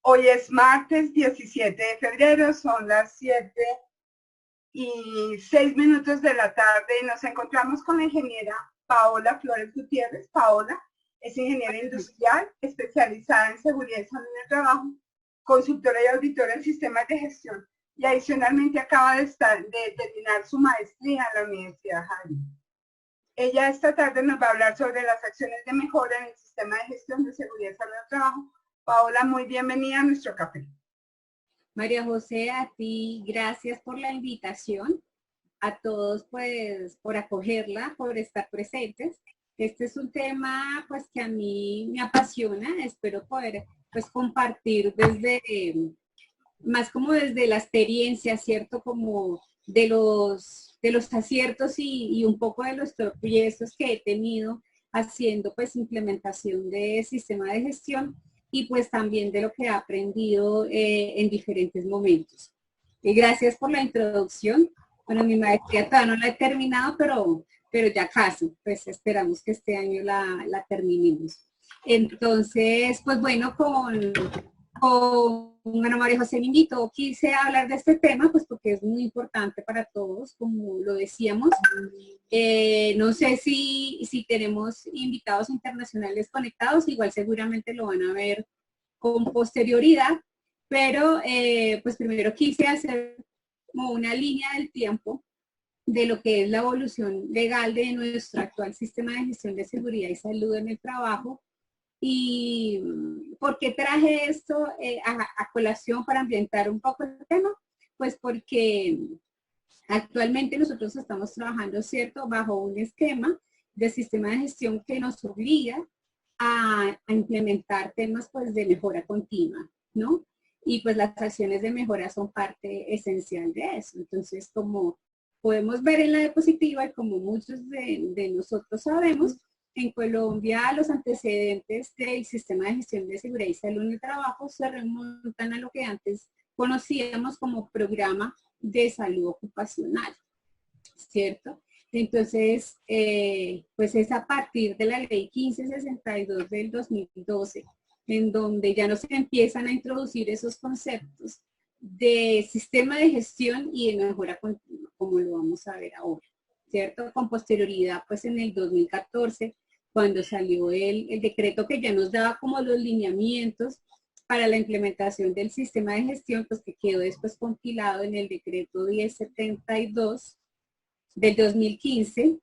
Hoy es martes 17 de febrero, son las 7:06 de la tarde y nos encontramos con la ingeniera Paola Flores Gutiérrez. Paola es ingeniera industrial especializada en seguridad y salud en el trabajo, consultora y auditora en sistemas de gestión y adicionalmente acaba de terminar su maestría en la Universidad Javeriana. Ella esta tarde nos va a hablar sobre las acciones de mejora en el sistema de gestión de seguridad y salud en el trabajo. Paola, muy bienvenida a nuestro café. María José, a ti, gracias por la invitación. A todos, pues, por acogerla, por estar presentes. Este es un tema, pues, que a mí me apasiona. Espero poder, pues, compartir más como desde la experiencia, ¿cierto? Como de los aciertos y un poco de los tropiezos que he tenido haciendo, pues, implementación de sistema de gestión y pues también de lo que he aprendido en diferentes momentos. Y gracias por la introducción. Bueno, mi maestría todavía no la he terminado, pero ya casi, pues esperamos que este año la terminemos. Entonces, pues bueno, con Ana María José me invitó, quise hablar de este tema, pues porque es muy importante para todos, como lo decíamos. No sé si tenemos invitados internacionales conectados, igual seguramente lo van a ver con posterioridad, pero pues primero quise hacer como una línea del tiempo de lo que es la evolución legal de nuestro actual sistema de gestión de seguridad y salud en el trabajo. ¿Y por qué traje esto a colación para ambientar un poco el tema? Pues porque actualmente nosotros estamos trabajando, ¿cierto?, bajo un esquema de sistema de gestión que nos obliga a implementar temas, pues, de mejora continua, ¿no? Y pues las acciones de mejora son parte esencial de eso. Entonces, como podemos ver en la diapositiva y como muchos de nosotros sabemos, en Colombia los antecedentes del sistema de gestión de seguridad y salud en el trabajo se remontan a lo que antes conocíamos como programa de salud ocupacional, ¿cierto? Entonces, pues es a partir de la ley 1562 del 2012, en donde ya nos empiezan a introducir esos conceptos de sistema de gestión y de mejora continua, como lo vamos a ver ahora, ¿cierto? Con posterioridad, pues en el 2014, cuando salió el decreto que ya nos daba como los lineamientos para la implementación del sistema de gestión, pues que quedó después compilado en el decreto 1072 del 2015,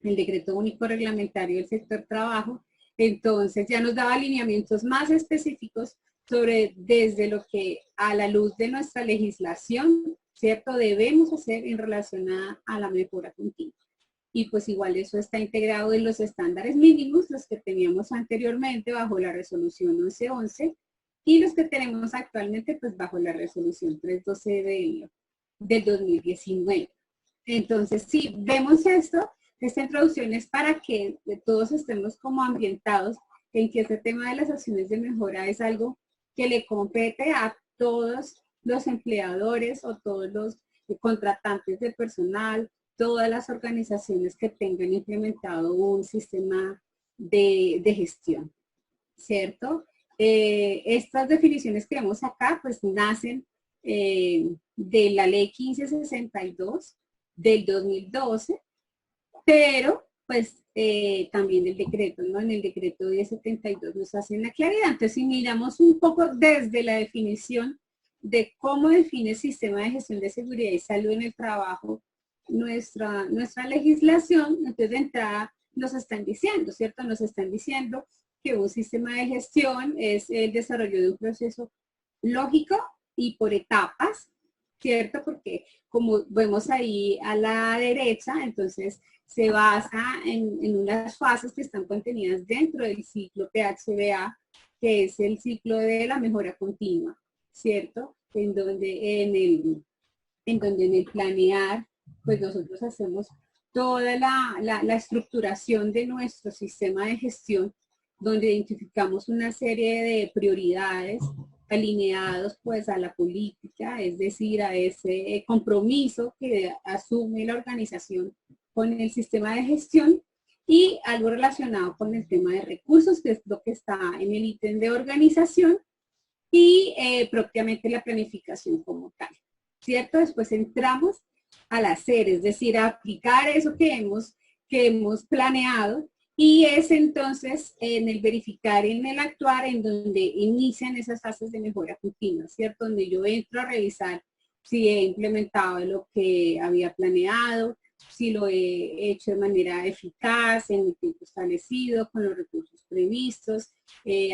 el decreto único reglamentario del sector trabajo. Entonces ya nos daba alineamientos más específicos sobre desde lo que a la luz de nuestra legislación, ¿cierto?, debemos hacer en relación a la mejora continua. Y pues igual eso está integrado en los estándares mínimos, los que teníamos anteriormente bajo la resolución 1111 y los que tenemos actualmente pues bajo la resolución 312 del 2019. Entonces, si vemos esto, esta introducción es para que todos estemos como ambientados en que este tema de las acciones de mejora es algo que le compete a todos los empleadores o todos los contratantes de personal, todas las organizaciones que tengan implementado un sistema de gestión, ¿cierto? Estas definiciones que vemos acá, pues nacen de la ley 1562 del 2012, pero pues también el decreto, ¿no? En el decreto 1072 nos hacen la claridad. Entonces, si miramos un poco desde la definición de cómo define el sistema de gestión de seguridad y salud en el trabajo, nuestra legislación, entonces de entrada nos están diciendo, ¿cierto? Nos están diciendo que un sistema de gestión es el desarrollo de un proceso lógico y por etapas, ¿cierto? Porque como vemos ahí a la derecha, entonces se basa en unas fases que están contenidas dentro del ciclo PHBA, que es el ciclo de la mejora continua, ¿cierto? En donde en el planear, pues nosotros hacemos toda la estructuración de nuestro sistema de gestión, donde identificamos una serie de prioridades alineados pues a la política, es decir, a ese compromiso que asume la organización con el sistema de gestión y algo relacionado con el tema de recursos, que es lo que está en el ítem de organización, y propiamente la planificación como tal, ¿cierto? Después entramos al hacer, es decir, a aplicar eso que hemos planeado, y es entonces en el verificar, en el actuar, en donde inician esas fases de mejora continua, ¿cierto? Donde yo entro a revisar si he implementado lo que había planeado, si lo he hecho de manera eficaz, en el tiempo establecido, con los recursos previstos,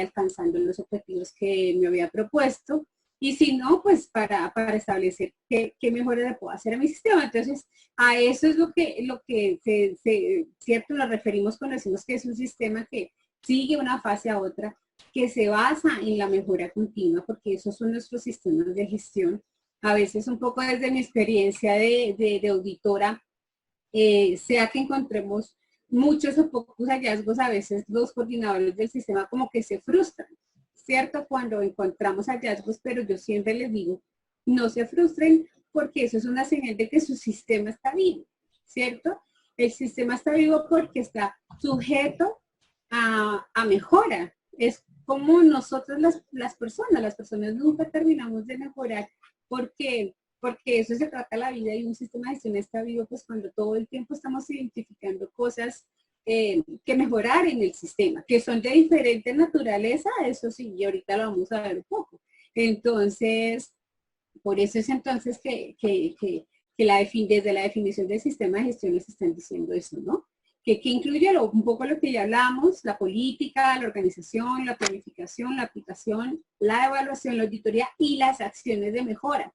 alcanzando los objetivos que me había propuesto. Y si no, pues para establecer qué mejoras le puedo hacer a mi sistema. Entonces, a eso es lo que cierto, nos referimos cuando decimos que es un sistema que sigue una fase a otra, que se basa en la mejora continua, porque esos son nuestros sistemas de gestión. A veces un poco desde mi experiencia de auditora, sea que encontremos muchos o pocos hallazgos, a veces los coordinadores del sistema como que se frustran, ¿cierto? Cuando encontramos hallazgos, pero yo siempre les digo, no se frustren porque eso es una señal de que su sistema está vivo, ¿cierto? El sistema está vivo porque está sujeto a mejora. Es como nosotros las personas nunca terminamos de mejorar porque eso se trata la vida, y un sistema de gestión está vivo pues cuando todo el tiempo estamos identificando cosas que mejorar en el sistema, que son de diferente naturaleza, eso sí, y ahorita lo vamos a ver un poco. Entonces, por eso es entonces que desde la definición del sistema de gestión nos están diciendo eso, ¿no? Que incluye un poco lo que ya hablamos, la política, la organización, la planificación, la aplicación, la evaluación, la auditoría y las acciones de mejora.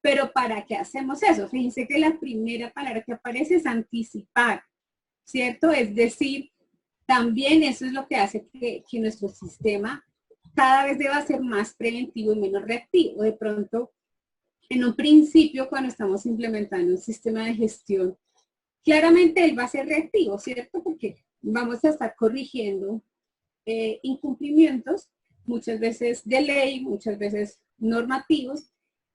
Pero ¿para qué hacemos eso? Fíjense que la primera palabra que aparece es anticipar, ¿cierto? Es decir, también eso es lo que hace que nuestro sistema cada vez deba ser más preventivo y menos reactivo. De pronto, en un principio, cuando estamos implementando un sistema de gestión, claramente él va a ser reactivo, ¿cierto? Porque vamos a estar corrigiendo incumplimientos, muchas veces de ley, muchas veces normativos,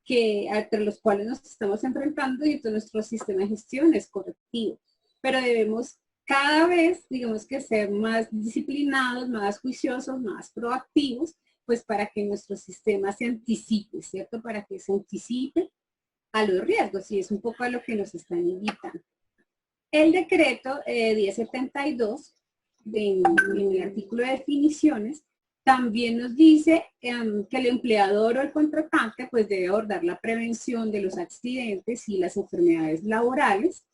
entre los cuales nos estamos enfrentando, y entonces nuestro sistema de gestión es correctivo. Pero debemos cada vez, digamos que ser más disciplinados, más juiciosos, más proactivos, pues para que nuestro sistema se anticipe, ¿cierto? Para que se anticipe a los riesgos, y es un poco a lo que nos están invitando. El decreto 1072, en el artículo de definiciones, también nos dice que el empleador o el contratante pues debe abordar la prevención de los accidentes y las enfermedades laborales,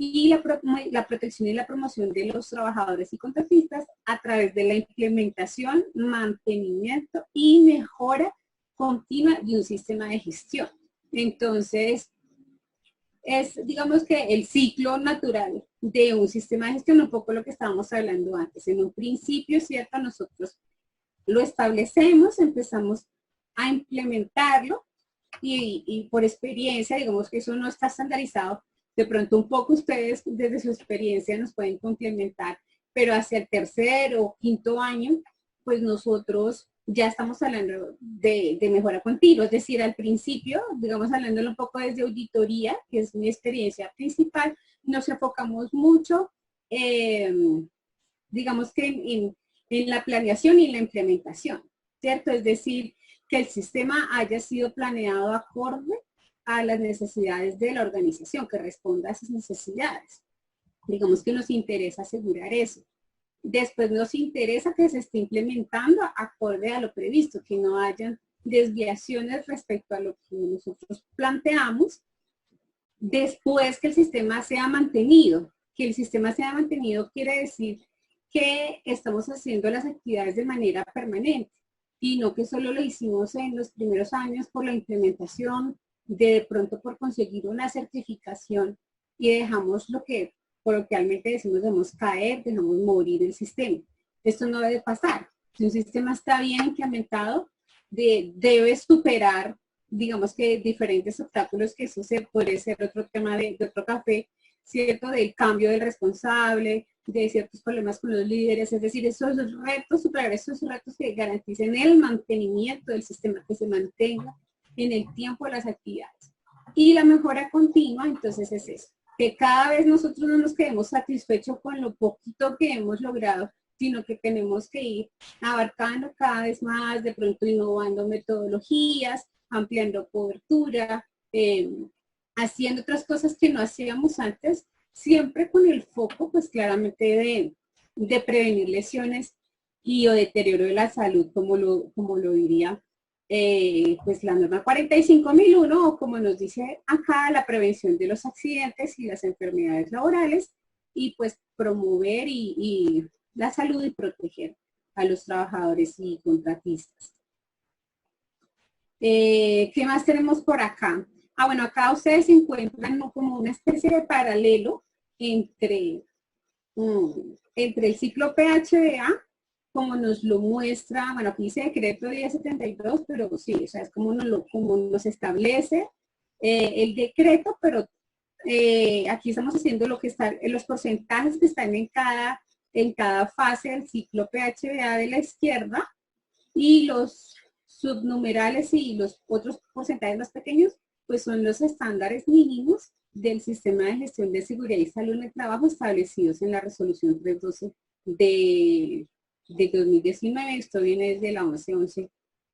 y la protección y la promoción de los trabajadores y contratistas a través de la implementación, mantenimiento y mejora continua de un sistema de gestión. Entonces, es, digamos que el ciclo natural de un sistema de gestión, un poco lo que estábamos hablando antes. En un principio, ¿cierto? Nosotros lo establecemos, empezamos a implementarlo, y por experiencia, digamos que eso no está estandarizado. De pronto un poco ustedes desde su experiencia nos pueden complementar, pero hacia el tercer o quinto año, pues nosotros ya estamos hablando de mejora continua. Es decir, al principio, digamos, hablándolo un poco desde auditoría, que es mi experiencia principal, nos enfocamos mucho, digamos que en la planeación y en la implementación, ¿cierto? Es decir, que el sistema haya sido planeado acorde a las necesidades de la organización, que responda a esas necesidades. Digamos que nos interesa asegurar eso. Después nos interesa que se esté implementando acorde a lo previsto, que no hayan desviaciones respecto a lo que nosotros planteamos. Después que el sistema sea mantenido. Que el sistema sea mantenido quiere decir que estamos haciendo las actividades de manera permanente, y no que solo lo hicimos en los primeros años por la implementación, de pronto por conseguir una certificación, y dejamos lo que coloquialmente decimos, dejamos caer, dejamos morir el sistema. Esto no debe pasar. Si un sistema está bien implementado, debe superar, digamos que diferentes obstáculos, que eso puede ser otro tema de otro café, ¿cierto? Del cambio del responsable, de ciertos problemas con los líderes, es decir, esos retos, superar esos retos que garanticen el mantenimiento del sistema, que se mantenga en el tiempo de las actividades. Y la mejora continua, entonces, es eso, que cada vez nosotros no nos quedemos satisfechos con lo poquito que hemos logrado, sino que tenemos que ir abarcando cada vez más, de pronto innovando metodologías, ampliando cobertura, haciendo otras cosas que no hacíamos antes, siempre con el foco, pues claramente de prevenir lesiones y o deterioro de la salud, como lo diría pues la norma 45001, o como nos dice acá, la prevención de los accidentes y las enfermedades laborales, y pues promover y la salud y proteger a los trabajadores y contratistas. ¿Qué más tenemos por acá? Ah, bueno, acá ustedes encuentran, ¿no?, como una especie de paralelo entre, entre el ciclo PHBA, como nos lo muestra, bueno, aquí dice decreto 1072, pero sí, o sea, es como nos establece el decreto, pero aquí estamos haciendo lo que está, los porcentajes que están en cada fase del ciclo PHBA de la izquierda, y los subnumerales y los otros porcentajes más pequeños, pues son los estándares mínimos del sistema de gestión de seguridad y salud en el trabajo establecidos en la resolución 312 de 2019. Esto viene desde la 1111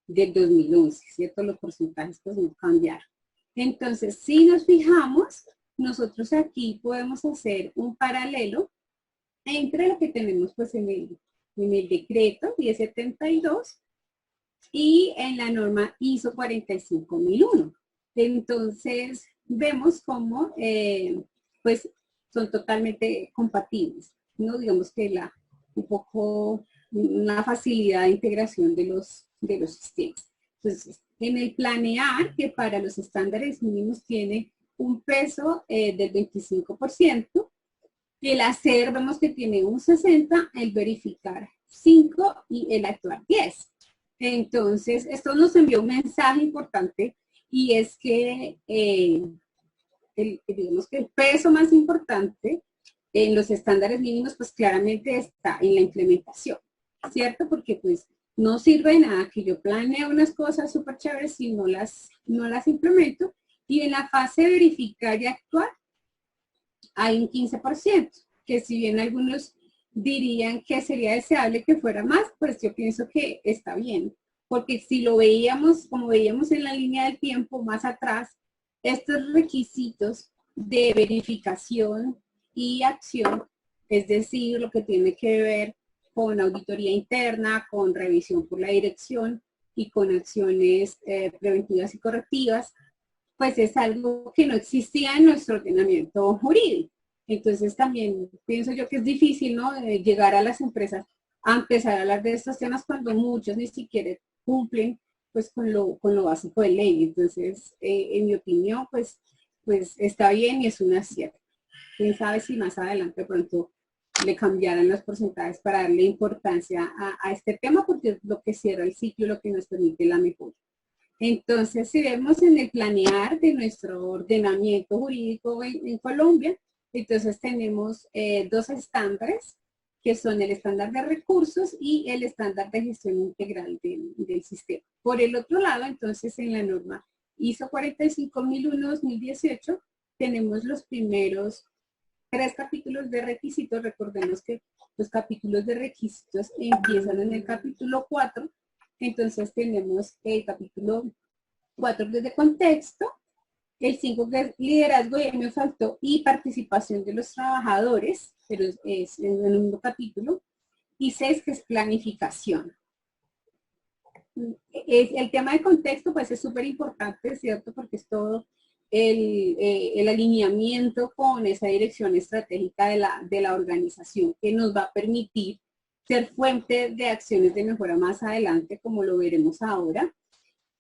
del 2011, ¿cierto? Los porcentajes pues no cambiaron. Entonces, si nos fijamos, nosotros aquí podemos hacer un paralelo entre lo que tenemos pues en el decreto 1072 y en la norma ISO 45001. Entonces, vemos cómo pues son totalmente compatibles, ¿no? Digamos que un poco una facilidad de integración de los sistemas. Entonces, en el planear, que para los estándares mínimos tiene un peso del 25%, el hacer vemos que tiene un 60%, el verificar 5% y el actuar 10%. Entonces, esto nos envió un mensaje importante, y es que digamos que el peso más importante en los estándares mínimos, pues claramente está en la implementación, ¿cierto? Porque pues no sirve de nada que yo planee unas cosas súper chéveres si no las implemento, y en la fase de verificar y actuar hay un 15%, que si bien algunos dirían que sería deseable que fuera más, pues yo pienso que está bien, porque si lo veíamos, como veíamos en la línea del tiempo más atrás, estos requisitos de verificación y acción, es decir, lo que tiene que ver con auditoría interna, con revisión por la dirección y con acciones preventivas y correctivas, pues es algo que no existía en nuestro ordenamiento jurídico. Entonces también pienso yo que es difícil, ¿no?, llegar a las empresas a empezar a hablar de estos temas cuando muchos ni siquiera cumplen pues con lo básico de ley. Entonces, en mi opinión, pues está bien y es un acierto. Quién sabe si más adelante pronto le cambiaran los porcentajes para darle importancia a este tema, porque es lo que cierra el ciclo, lo que nos permite la mejora. Entonces, si vemos en el planear de nuestro ordenamiento jurídico en Colombia, entonces tenemos dos estándares, que son el estándar de recursos y el estándar de gestión integral del sistema. Por el otro lado, entonces, en la norma ISO 45001-2018, tenemos los primeros 3 capítulos de requisitos. Recordemos que los capítulos de requisitos empiezan en el capítulo 4. Entonces tenemos el capítulo 4 que es de contexto, el 5 que es liderazgo, y me faltó, y participación de los trabajadores, pero es en el mismo capítulo, y 6 que es planificación. El tema de contexto pues es súper importante, ¿cierto? Porque es todo el alineamiento con esa dirección estratégica de la organización, que nos va a permitir ser fuente de acciones de mejora más adelante, como lo veremos ahora.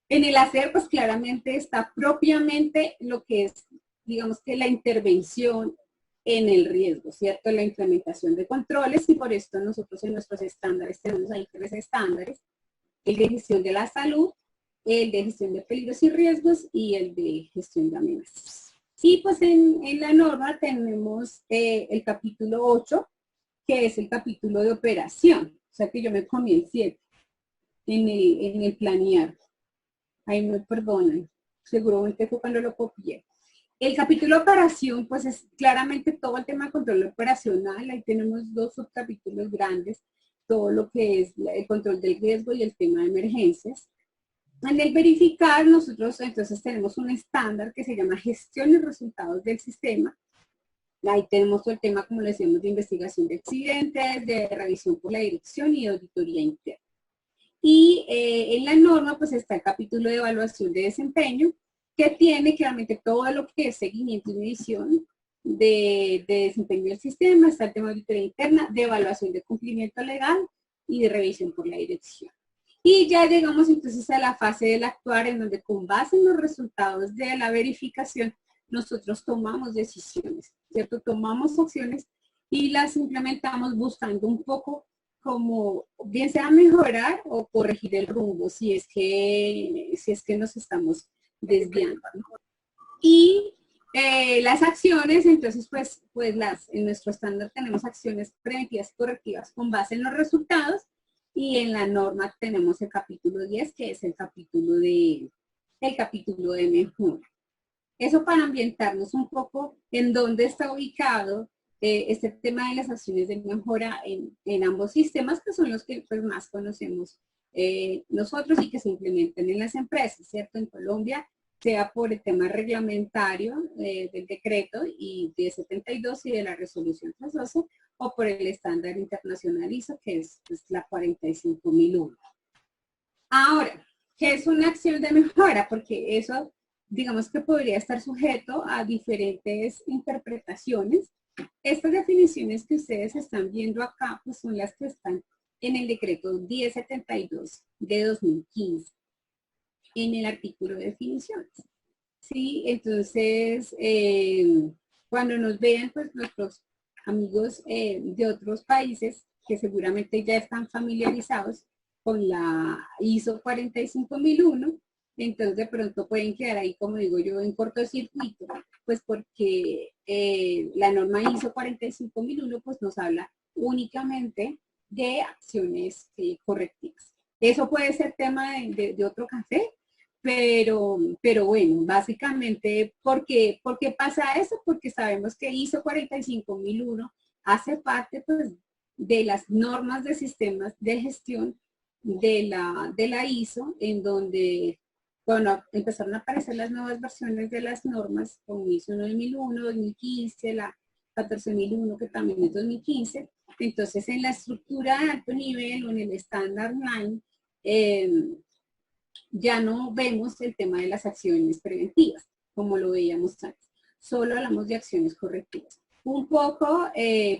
En el hacer, pues claramente está propiamente lo que es, digamos que la intervención en el riesgo, ¿cierto? La implementación de controles, y por esto nosotros en nuestros estándares tenemos ahí 3 estándares: el de gestión de la salud, el de gestión de peligros y riesgos, y el de gestión de amenazas. Y pues en la norma tenemos el capítulo 8, que es el capítulo de operación. O sea que yo me comí el 7 en el planear. Ahí me perdonan, seguramente fue cuando lo copié. El capítulo de operación, pues es claramente todo el tema de control operacional. Ahí tenemos 2 subcapítulos grandes, todo lo que es el control del riesgo y el tema de emergencias. En el verificar, nosotros entonces tenemos un estándar que se llama gestión y resultados del sistema. Ahí tenemos todo el tema, como le decíamos, de investigación de accidentes, de revisión por la dirección y de auditoría interna. Y en la norma pues está el capítulo de evaluación de desempeño, que tiene claramente todo lo que es seguimiento y medición de desempeño del sistema, está el tema de auditoría interna, de evaluación de cumplimiento legal y de revisión por la dirección. Y ya llegamos entonces a la fase del actuar, en donde con base en los resultados de la verificación, nosotros tomamos decisiones, ¿cierto? Tomamos acciones y las implementamos buscando un poco como bien sea mejorar o corregir el rumbo si es que nos estamos desviando, ¿no? Y las acciones, entonces en nuestro estándar tenemos acciones preventivas y correctivas con base en los resultados, y en la norma tenemos el capítulo 10, que es el capítulo de mejora. Eso para ambientarnos un poco en dónde está ubicado este tema de las acciones de mejora en ambos sistemas, que son los que pues, más conocemos nosotros y que se implementan en las empresas, ¿cierto? En Colombia, sea por el tema reglamentario del decreto y de 72 y de la resolución 312, o por el estándar internacional ISO, que es pues, la 45001. Ahora, ¿qué es una acción de mejora? Porque eso, digamos que podría estar sujeto a diferentes interpretaciones. Estas definiciones que ustedes están viendo acá, pues son las que están en el decreto 1072 de 2015, en el artículo de definiciones. Sí, entonces, cuando nos vean, pues nuestros amigos de otros países, que seguramente ya están familiarizados con la ISO 45001, entonces de pronto pueden quedar ahí, como digo yo, en cortocircuito, pues porque la norma ISO 45001 pues nos habla únicamente de acciones correctivas. Eso puede ser tema de otro café, pero bueno, básicamente, ¿por qué pasa eso? Porque sabemos que ISO 45001 hace parte pues, de las normas de sistemas de gestión de la ISO, en donde cuando empezaron a aparecer las nuevas versiones de las normas, como ISO 9001, 2015, la 14001, que también es 2015, entonces en la estructura de alto nivel o en el estándar line, ya no vemos el tema de las acciones preventivas, como lo veíamos antes. Solo hablamos de acciones correctivas. Un poco,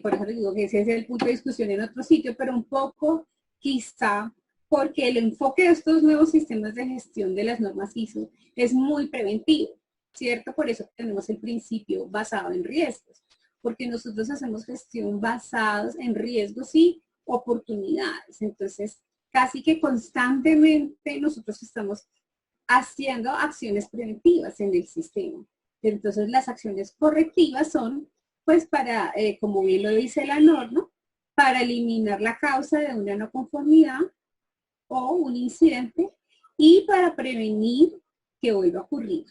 por eso les digo que ese es el punto de discusión en otro sitio, pero un poco quizá porque el enfoque de estos nuevos sistemas de gestión de las normas ISO es muy preventivo, ¿cierto? Por eso tenemos el principio basado en riesgos, porque nosotros hacemos gestión basados en riesgos y oportunidades. Entonces, casi que constantemente nosotros estamos haciendo acciones preventivas en el sistema. Entonces, las acciones correctivas son, pues, para, como bien lo dice la norma, para eliminar la causa de una no conformidad o un incidente y para prevenir que vuelva a ocurrir.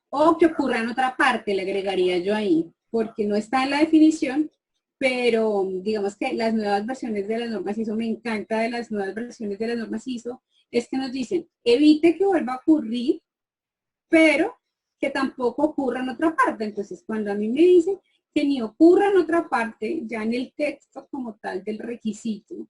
O que ocurra en otra parte, le agregaría yo ahí, porque no está en la definición, pero digamos que las nuevas versiones de las normas ISO, me encanta de las nuevas versiones de las normas ISO, es que nos dicen, evite que vuelva a ocurrir, pero que tampoco ocurra en otra parte. Entonces, cuando a mí me dicen que ni ocurra en otra parte, ya en el texto como tal del requisito,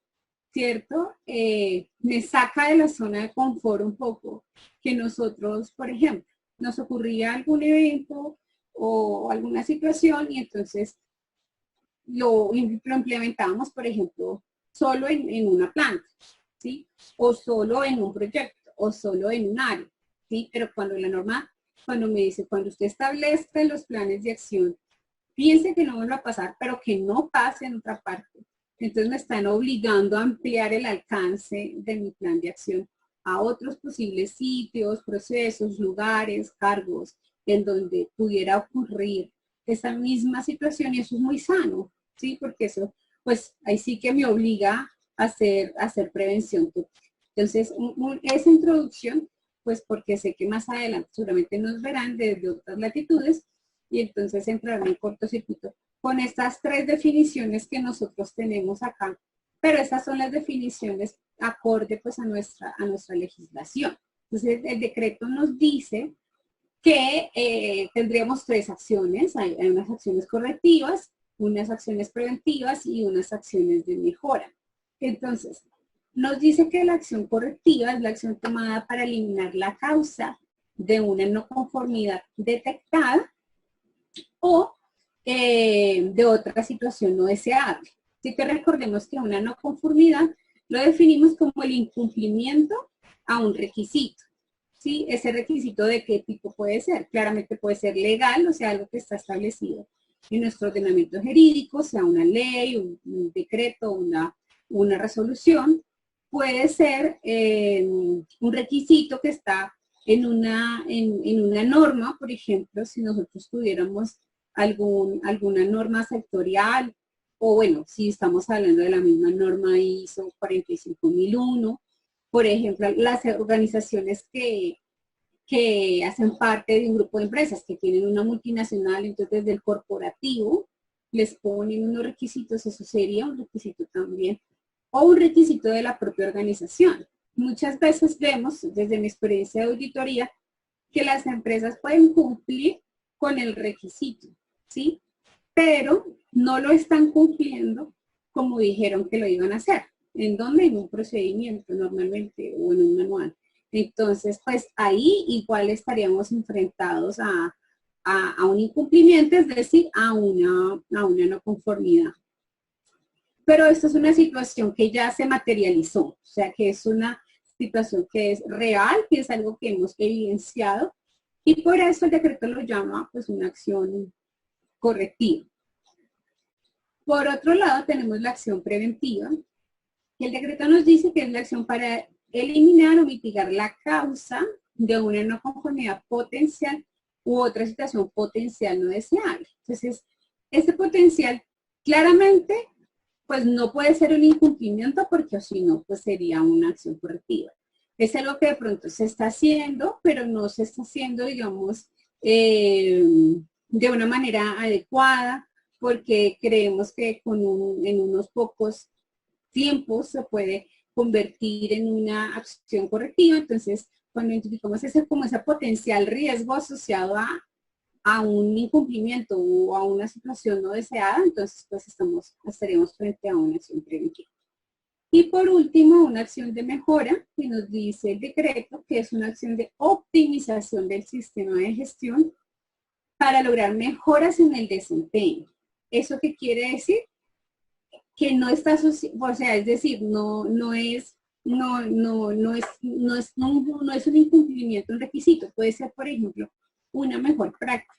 ¿cierto? Me saca de la zona de confort un poco, que nosotros, por ejemplo, nos ocurría algún evento o alguna situación y entonces lo implementamos, por ejemplo, solo en una planta, ¿sí? O solo en un proyecto, o solo en un área, ¿sí? Pero cuando la norma, cuando me dice, cuando usted establezca los planes de acción, piense que no vuelva a pasar, pero que no pase en otra parte. Entonces me están obligando a ampliar el alcance de mi plan de acción a otros posibles sitios, procesos, lugares, cargos, en donde pudiera ocurrir esa misma situación, y eso es muy sano, ¿sí? Porque eso, pues ahí sí que me obliga a hacer prevención. Entonces, esa introducción, pues porque sé que más adelante seguramente nos verán desde otras latitudes, y entonces entrarán en cortocircuito con estas tres definiciones que nosotros tenemos acá, pero estas son las definiciones acorde pues a nuestra legislación. Entonces el decreto nos dice que tendríamos tres acciones, hay unas acciones correctivas, unas acciones preventivas y unas acciones de mejora. Entonces, nos dice que la acción correctiva es la acción tomada para eliminar la causa de una no conformidad detectada o de otra situación no deseable. Así que recordemos que una no conformidad lo definimos como el incumplimiento a un requisito. ¿Sí? Ese requisito de qué tipo puede ser. Claramente puede ser legal, o sea, algo que está establecido en nuestro ordenamiento jurídico, sea una ley, un decreto, una resolución. Puede ser un requisito que está en una norma, por ejemplo, si nosotros tuviéramos alguna norma sectorial, o bueno, si estamos hablando de la misma norma ISO 45001, por ejemplo, las organizaciones que hacen parte de un grupo de empresas que tienen una multinacional, entonces desde el corporativo les ponen unos requisitos, eso sería un requisito también, o un requisito de la propia organización. Muchas veces vemos, desde mi experiencia de auditoría, que las empresas pueden cumplir con el requisito, ¿sí? Pero no lo están cumpliendo como dijeron que lo iban a hacer. ¿En dónde? En un procedimiento normalmente o en un manual. Entonces, pues ahí igual estaríamos enfrentados a un incumplimiento, es decir, a una no conformidad. Pero esto es una situación que ya se materializó, o sea que es una situación que es real, que es algo que hemos evidenciado, y por eso el decreto lo llama pues una acción correctiva. Por otro lado, tenemos la acción preventiva, y el decreto nos dice que es la acción para eliminar o mitigar la causa de una no conformidad potencial u otra situación potencial no deseable. Entonces, este potencial claramente pues no puede ser un incumplimiento porque si no, pues sería una acción correctiva. Es algo que de pronto se está haciendo, pero no se está haciendo, digamos, de una manera adecuada, porque creemos que en unos pocos tiempos se puede convertir en una acción correctiva. Entonces, cuando identificamos ese potencial riesgo asociado a un incumplimiento o a una situación no deseada, entonces pues estaremos frente a una acción preventiva. Y por último, una acción de mejora que nos dice el decreto, que es una acción de optimización del sistema de gestión para lograr mejoras en el desempeño. ¿Eso qué quiere decir? Que no está asociado, o sea, es decir, no es un incumplimiento, un requisito. Puede ser, por ejemplo, una mejor práctica,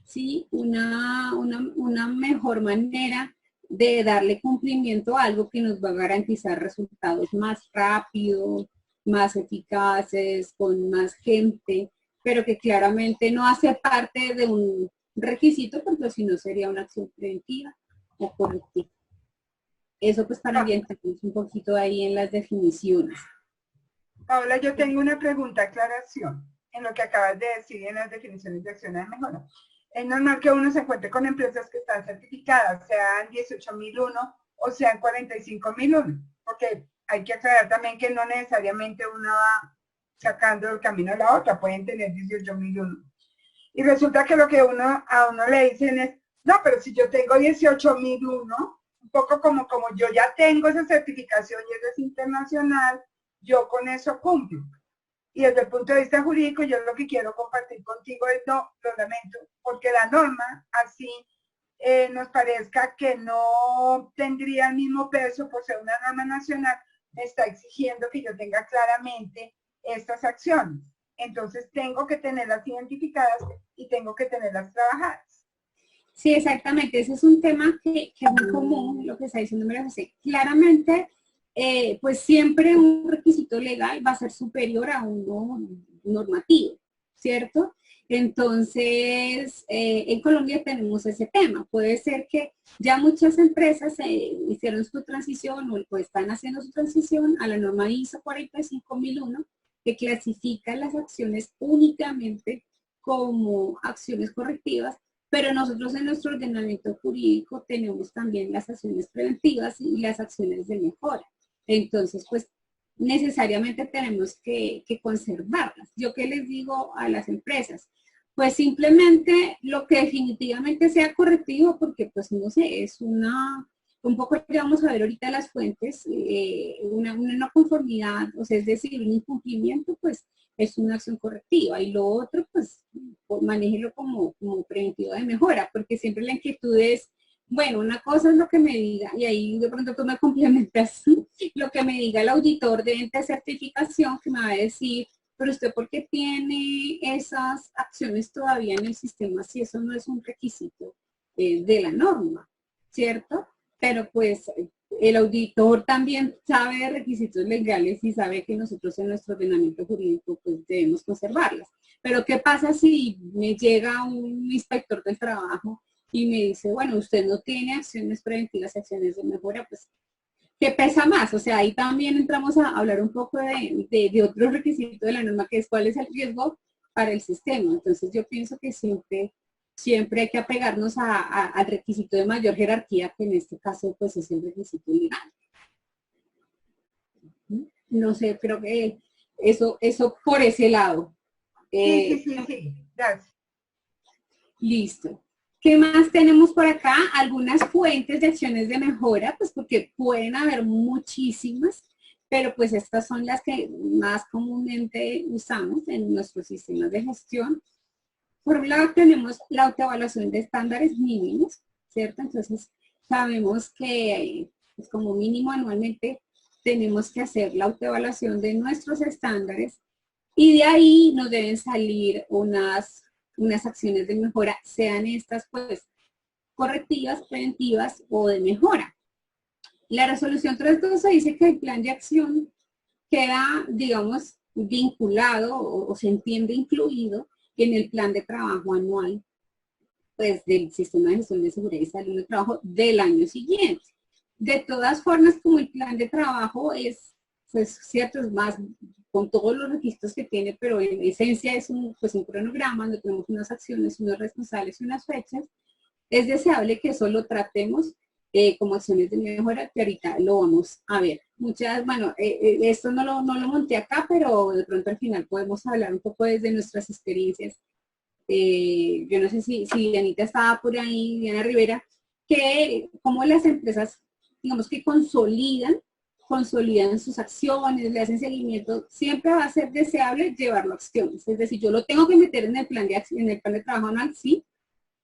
¿sí? Una mejor manera de darle cumplimiento a algo que nos va a garantizar resultados más rápidos, más eficaces, con más gente, pero que claramente no hace parte de un requisito, porque si no sería una acción preventiva o correctiva. Eso pues para ambientarnos un poquito ahí en las definiciones. Paola, yo tengo una pregunta, aclaración, en lo que acabas de decir en las definiciones de acción de mejora. Es normal que uno se encuentre con empresas que están certificadas, sean 18.001 o sean 45.001, porque hay que aclarar también que no necesariamente uno va sacando el camino a la otra, pueden tener 18.001. Y resulta que lo que a uno le dicen es, no, pero si yo tengo 18.001, un poco como yo ya tengo esa certificación y es internacional, yo con eso cumplo. Y desde el punto de vista jurídico, yo lo que quiero compartir contigo es, no, lo lamento, porque la norma así nos parezca que no tendría el mismo peso por ser una norma nacional, me está exigiendo que yo tenga claramente estas acciones. Entonces tengo que tenerlas identificadas y tengo que tenerlas trabajadas. Sí, exactamente. Ese es un tema que es muy común, lo que está diciendo María José. Claramente, pues siempre un requisito legal va a ser superior a uno normativo, ¿cierto? Entonces, en Colombia tenemos ese tema. Puede ser que ya muchas empresas hicieron su transición o están haciendo su transición a la norma ISO 45001, que clasifica las acciones únicamente como acciones correctivas, pero nosotros en nuestro ordenamiento jurídico tenemos también las acciones preventivas y las acciones de mejora. Entonces, pues, necesariamente tenemos que conservarlas. ¿Yo qué les digo a las empresas? Pues simplemente lo que definitivamente sea correctivo, porque pues no sé, es un poco ya vamos a ver ahorita las fuentes, una no conformidad, o sea, es decir, un incumplimiento, pues es una acción correctiva. Y lo otro, pues manéjelo como preventivo de mejora, porque siempre la inquietud es, bueno, una cosa es lo que me diga, y ahí de pronto tú me complementas, lo que me diga el auditor de ente de certificación, que me va a decir, pero usted ¿por qué tiene esas acciones todavía en el sistema si eso no es un requisito de la norma, ¿cierto? Pero pues el auditor también sabe de requisitos legales y sabe que nosotros en nuestro ordenamiento jurídico pues debemos conservarlas. Pero ¿qué pasa si me llega un inspector del trabajo y me dice, bueno, usted no tiene acciones preventivas, acciones de mejora? Pues ¿qué pesa más? O sea, ahí también entramos a hablar un poco de otro requisito de la norma, que es cuál es el riesgo para el sistema. Entonces yo pienso que siempre hay que apegarnos al requisito de mayor jerarquía, que en este caso pues es el requisito legal. No sé, creo que eso por ese lado. Sí, gracias. Listo. ¿Qué más tenemos por acá? Algunas fuentes de acciones de mejora, pues porque pueden haber muchísimas, pero pues estas son las que más comúnmente usamos en nuestros sistemas de gestión. Por un lado tenemos la autoevaluación de estándares mínimos, ¿cierto? Entonces sabemos que pues, como mínimo anualmente tenemos que hacer la autoevaluación de nuestros estándares y de ahí nos deben salir unas acciones de mejora, sean estas pues correctivas, preventivas o de mejora. La resolución 312 dice que el plan de acción queda, digamos, vinculado o se entiende incluido en el plan de trabajo anual pues, del Sistema de Gestión de Seguridad y Salud de Trabajo del año siguiente. De todas formas, como el plan de trabajo es, pues, cierto, es más con todos los registros que tiene, pero en esencia es pues, un cronograma donde tenemos unas acciones, unos responsables y unas fechas, es deseable que eso lo tratemos como acciones de mejora, que ahorita lo vamos a ver. Bueno, esto no lo monté acá, pero de pronto al final podemos hablar un poco desde nuestras experiencias. Yo no sé si Dianita estaba por ahí, Diana Rivera, que como las empresas, digamos que consolidan sus acciones, le hacen seguimiento, siempre va a ser deseable llevarlo a acciones. Es decir, yo lo tengo que meter en el plan de trabajo anual, sí,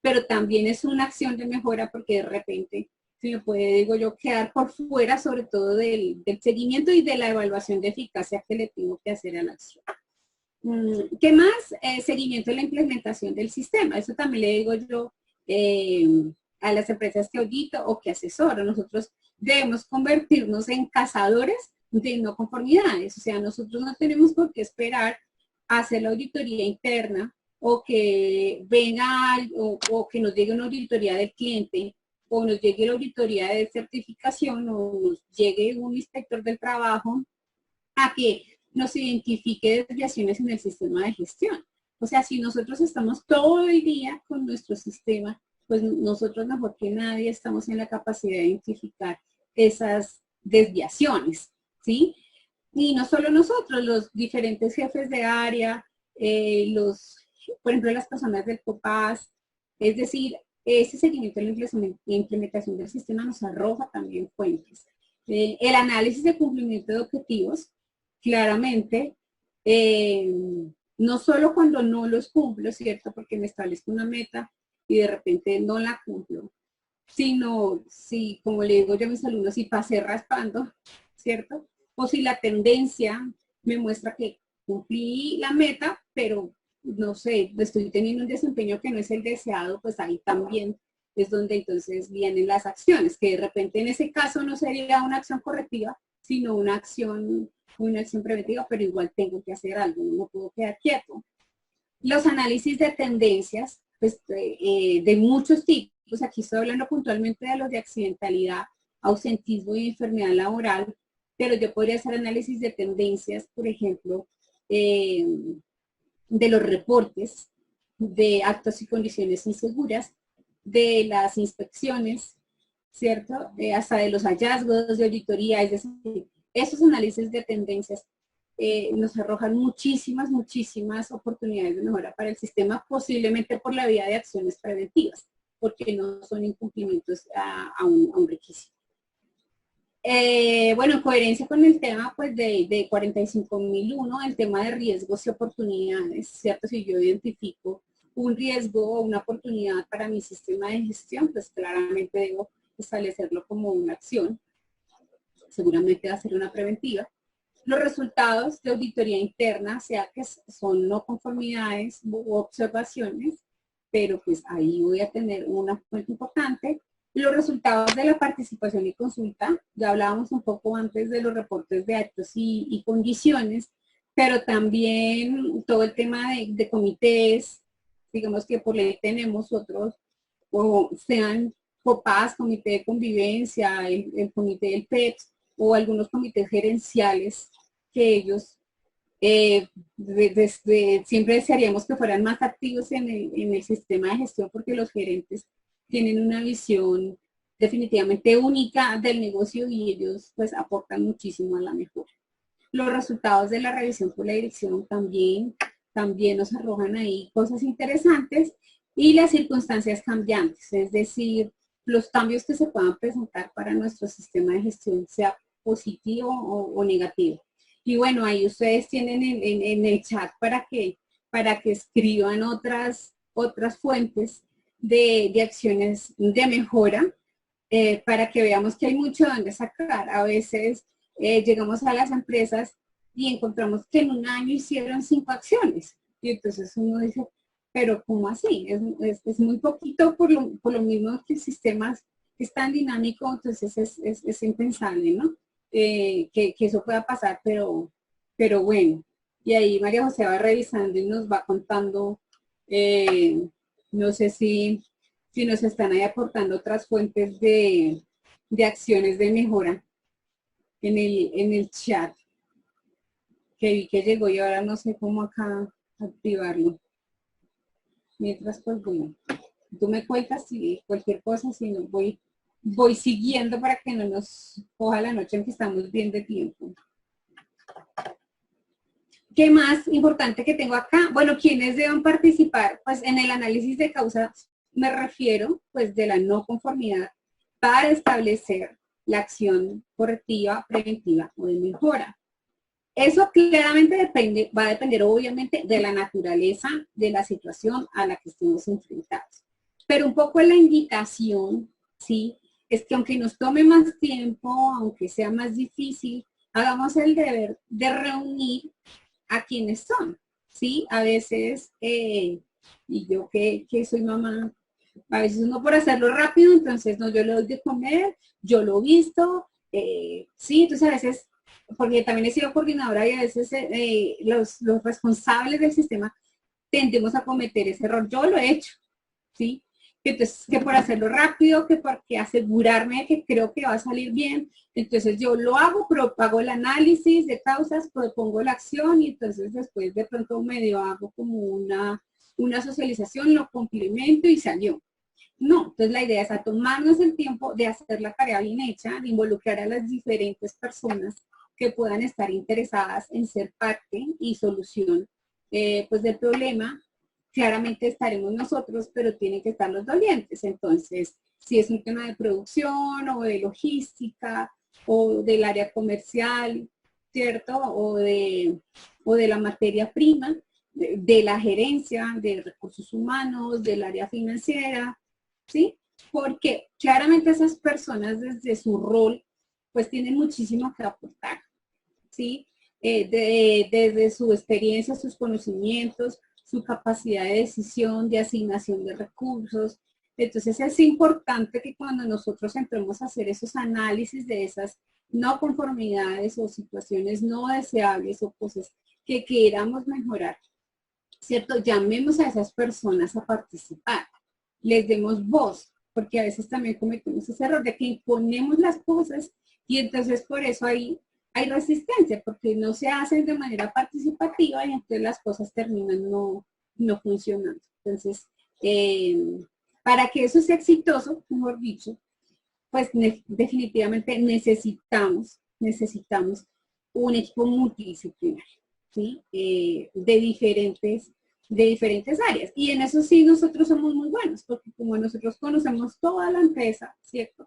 pero también es una acción de mejora porque de repente se me puede, digo yo, quedar por fuera, sobre todo del seguimiento y de la evaluación de eficacia que le tengo que hacer a la acción. ¿Qué más? Seguimiento de la implementación del sistema. Eso también le digo yo a las empresas que audito o que asesoro. Nosotros debemos convertirnos en cazadores de no conformidades. O sea, nosotros no tenemos por qué esperar a hacer la auditoría interna o que venga o que nos llegue una auditoría del cliente o nos llegue la auditoría de certificación o nos llegue un inspector del trabajo a que nos identifique desviaciones en el sistema de gestión. O sea, si nosotros estamos todo el día con nuestro sistema, pues nosotros mejor que nadie estamos en la capacidad de identificar esas desviaciones, ¿sí? Y no solo nosotros, los diferentes jefes de área, por ejemplo, las personas del COPAS, es decir, ese seguimiento de la implementación del sistema nos arroja también fuentes. El análisis de cumplimiento de objetivos, claramente, no solo cuando no los cumplo, ¿cierto? Porque me establezco una meta y de repente no la cumplo, sino si, como le digo yo a mis alumnos, si pasé raspando, ¿cierto? O si la tendencia me muestra que cumplí la meta, pero no sé, estoy teniendo un desempeño que no es el deseado, pues ahí también es donde entonces vienen las acciones, que de repente en ese caso no sería una acción correctiva, sino una acción preventiva, pero igual tengo que hacer algo, no puedo quedar quieto. Los análisis de tendencias, pues, de muchos tipos, aquí estoy hablando puntualmente de los de accidentalidad, ausentismo y enfermedad laboral, pero yo podría hacer análisis de tendencias, por ejemplo, de los reportes, de actos y condiciones inseguras, de las inspecciones, ¿cierto? Hasta de los hallazgos de auditoría, es decir, esos análisis de tendencias nos arrojan muchísimas oportunidades de mejora para el sistema, posiblemente por la vía de acciones preventivas, porque no son incumplimientos a un requisito. Bueno, en coherencia con el tema pues, de 45.001, el tema de riesgos y oportunidades, ¿cierto? Si yo identifico un riesgo o una oportunidad para mi sistema de gestión, pues claramente debo establecerlo como una acción. Seguramente va a ser una preventiva. Los resultados de auditoría interna, sea que son no conformidades u observaciones, pero pues ahí voy a tener una fuente importante. Los resultados de la participación y consulta, ya hablábamos un poco antes de los reportes de actos y condiciones, pero también todo el tema de comités, digamos que por ley tenemos otros, o sean COPAS, Comité de Convivencia, el Comité del PEPS, o algunos comités gerenciales que ellos siempre desearíamos que fueran más activos en el sistema de gestión, porque los gerentes tienen una visión definitivamente única del negocio y ellos pues aportan muchísimo a la mejora. Los resultados de la revisión por la dirección también nos arrojan ahí cosas interesantes, y las circunstancias cambiantes, es decir, los cambios que se puedan presentar para nuestro sistema de gestión, sea positivo o negativo. Y bueno, ahí ustedes tienen en el chat para que escriban otras fuentes de acciones de mejora, para que veamos que hay mucho donde sacar. A veces llegamos a las empresas y encontramos que en un año hicieron 5 acciones. Y entonces uno dice, pero ¿cómo así? Es muy poquito por lo mismo que el sistema es tan dinámico, entonces es impensable, ¿no? Que eso pueda pasar, pero bueno. Y ahí María José va revisando y nos va contando, no sé si nos están ahí aportando otras fuentes de acciones de mejora en el chat, que vi que llegó y ahora no sé cómo acá activarlo. Mientras, pues bueno, tú me cuentas si cualquier cosa, si no voy siguiendo para que no nos coja la noche en que estamos bien de tiempo. ¿Qué más importante que tengo acá? Bueno, ¿quiénes deben participar? Pues en el análisis de causas me refiero pues de la no conformidad para establecer la acción correctiva, preventiva o de mejora. Eso claramente va a depender obviamente de la naturaleza de la situación a la que estemos enfrentados. Pero un poco la invitación, ¿sí? Es que aunque nos tome más tiempo, aunque sea más difícil, hagamos el deber de reunir a quienes son, ¿sí? A veces, y yo que soy mamá, a veces uno por hacerlo rápido, entonces no, yo le doy de comer, yo lo visto, sí, entonces a veces, porque también he sido coordinadora y a veces los responsables del sistema tendemos a cometer ese error, yo lo he hecho, ¿sí? Entonces, que por hacerlo rápido, que porque asegurarme que creo que va a salir bien, entonces yo lo hago, propago el análisis de causas, propongo la acción y entonces después de pronto medio hago como una socialización, lo complemento y salió. No, entonces la idea es a tomarnos el tiempo de hacer la tarea bien hecha, de involucrar a las diferentes personas que puedan estar interesadas en ser parte y solución pues del problema. Claramente estaremos nosotros, pero tienen que estar los dolientes. Entonces, si es un tema de producción o de logística o del área comercial, ¿cierto? O de la materia prima, de la gerencia, de recursos humanos, del área financiera, ¿sí? Porque claramente esas personas desde su rol, pues tienen muchísimo que aportar, ¿sí? Desde su experiencia, sus conocimientos, su capacidad de decisión, de asignación de recursos. Entonces es importante que cuando nosotros entremos a hacer esos análisis de esas no conformidades o situaciones no deseables o cosas que queramos mejorar, ¿cierto? Llamemos a esas personas a participar, les demos voz, porque a veces también cometemos ese error de que imponemos las cosas y entonces por eso hay resistencia, porque no se hacen de manera participativa y entonces las cosas terminan no no funcionando. Entonces, para que eso sea exitoso, mejor dicho, pues definitivamente necesitamos un equipo multidisciplinario, ¿sí? De diferentes áreas. Y en eso sí nosotros somos muy buenos, porque como nosotros conocemos toda la empresa, ¿cierto?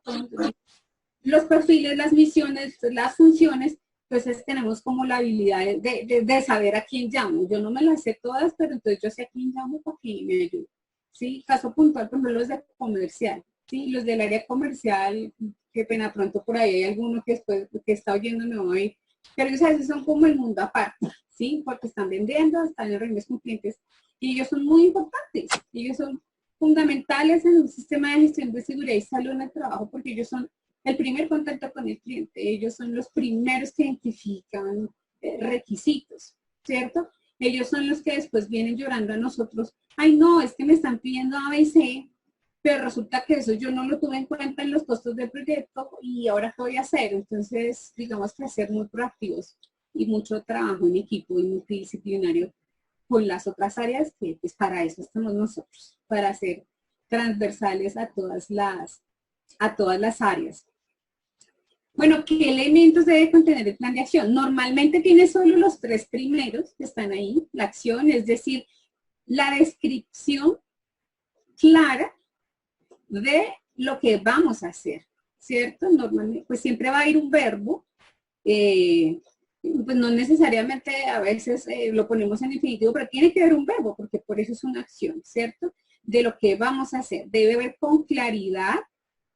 Los perfiles, las misiones, las funciones, entonces tenemos como la habilidad de saber a quién llamo. Yo no me las sé todas, pero entonces yo sé a quién llamo para que me ayude. ¿Sí? Caso puntual, por ejemplo, los de comercial. ¿Sí? Los del área comercial, qué pena, pronto por ahí hay alguno que después que está oyéndome hoy, pero ellos a veces son como el mundo aparte, ¿sí? Porque están vendiendo, están en reuniones con clientes, y ellos son muy importantes, ellos son fundamentales en un sistema de gestión de seguridad y salud en el trabajo, porque ellos son el primer contacto con el cliente, ellos son los primeros que identifican requisitos, ¿cierto? Ellos son los que después vienen llorando a nosotros, ay no, es que me están pidiendo ABC, pero resulta que eso yo no lo tuve en cuenta en los costos del proyecto y ahora qué voy a hacer. Entonces, digamos que ser muy proactivos y mucho trabajo en equipo y multidisciplinario con las otras áreas, que pues para eso estamos nosotros, para ser transversales a todas las áreas. Bueno, ¿qué elementos debe contener el plan de acción? Normalmente tiene solo los 3 primeros que están ahí, la acción, es decir, la descripción clara de lo que vamos a hacer, ¿cierto? Normalmente, pues siempre va a ir un verbo, pues no necesariamente a veces lo ponemos en infinitivo, pero tiene que haber un verbo, porque por eso es una acción, ¿cierto? De lo que vamos a hacer. Debe haber con claridad,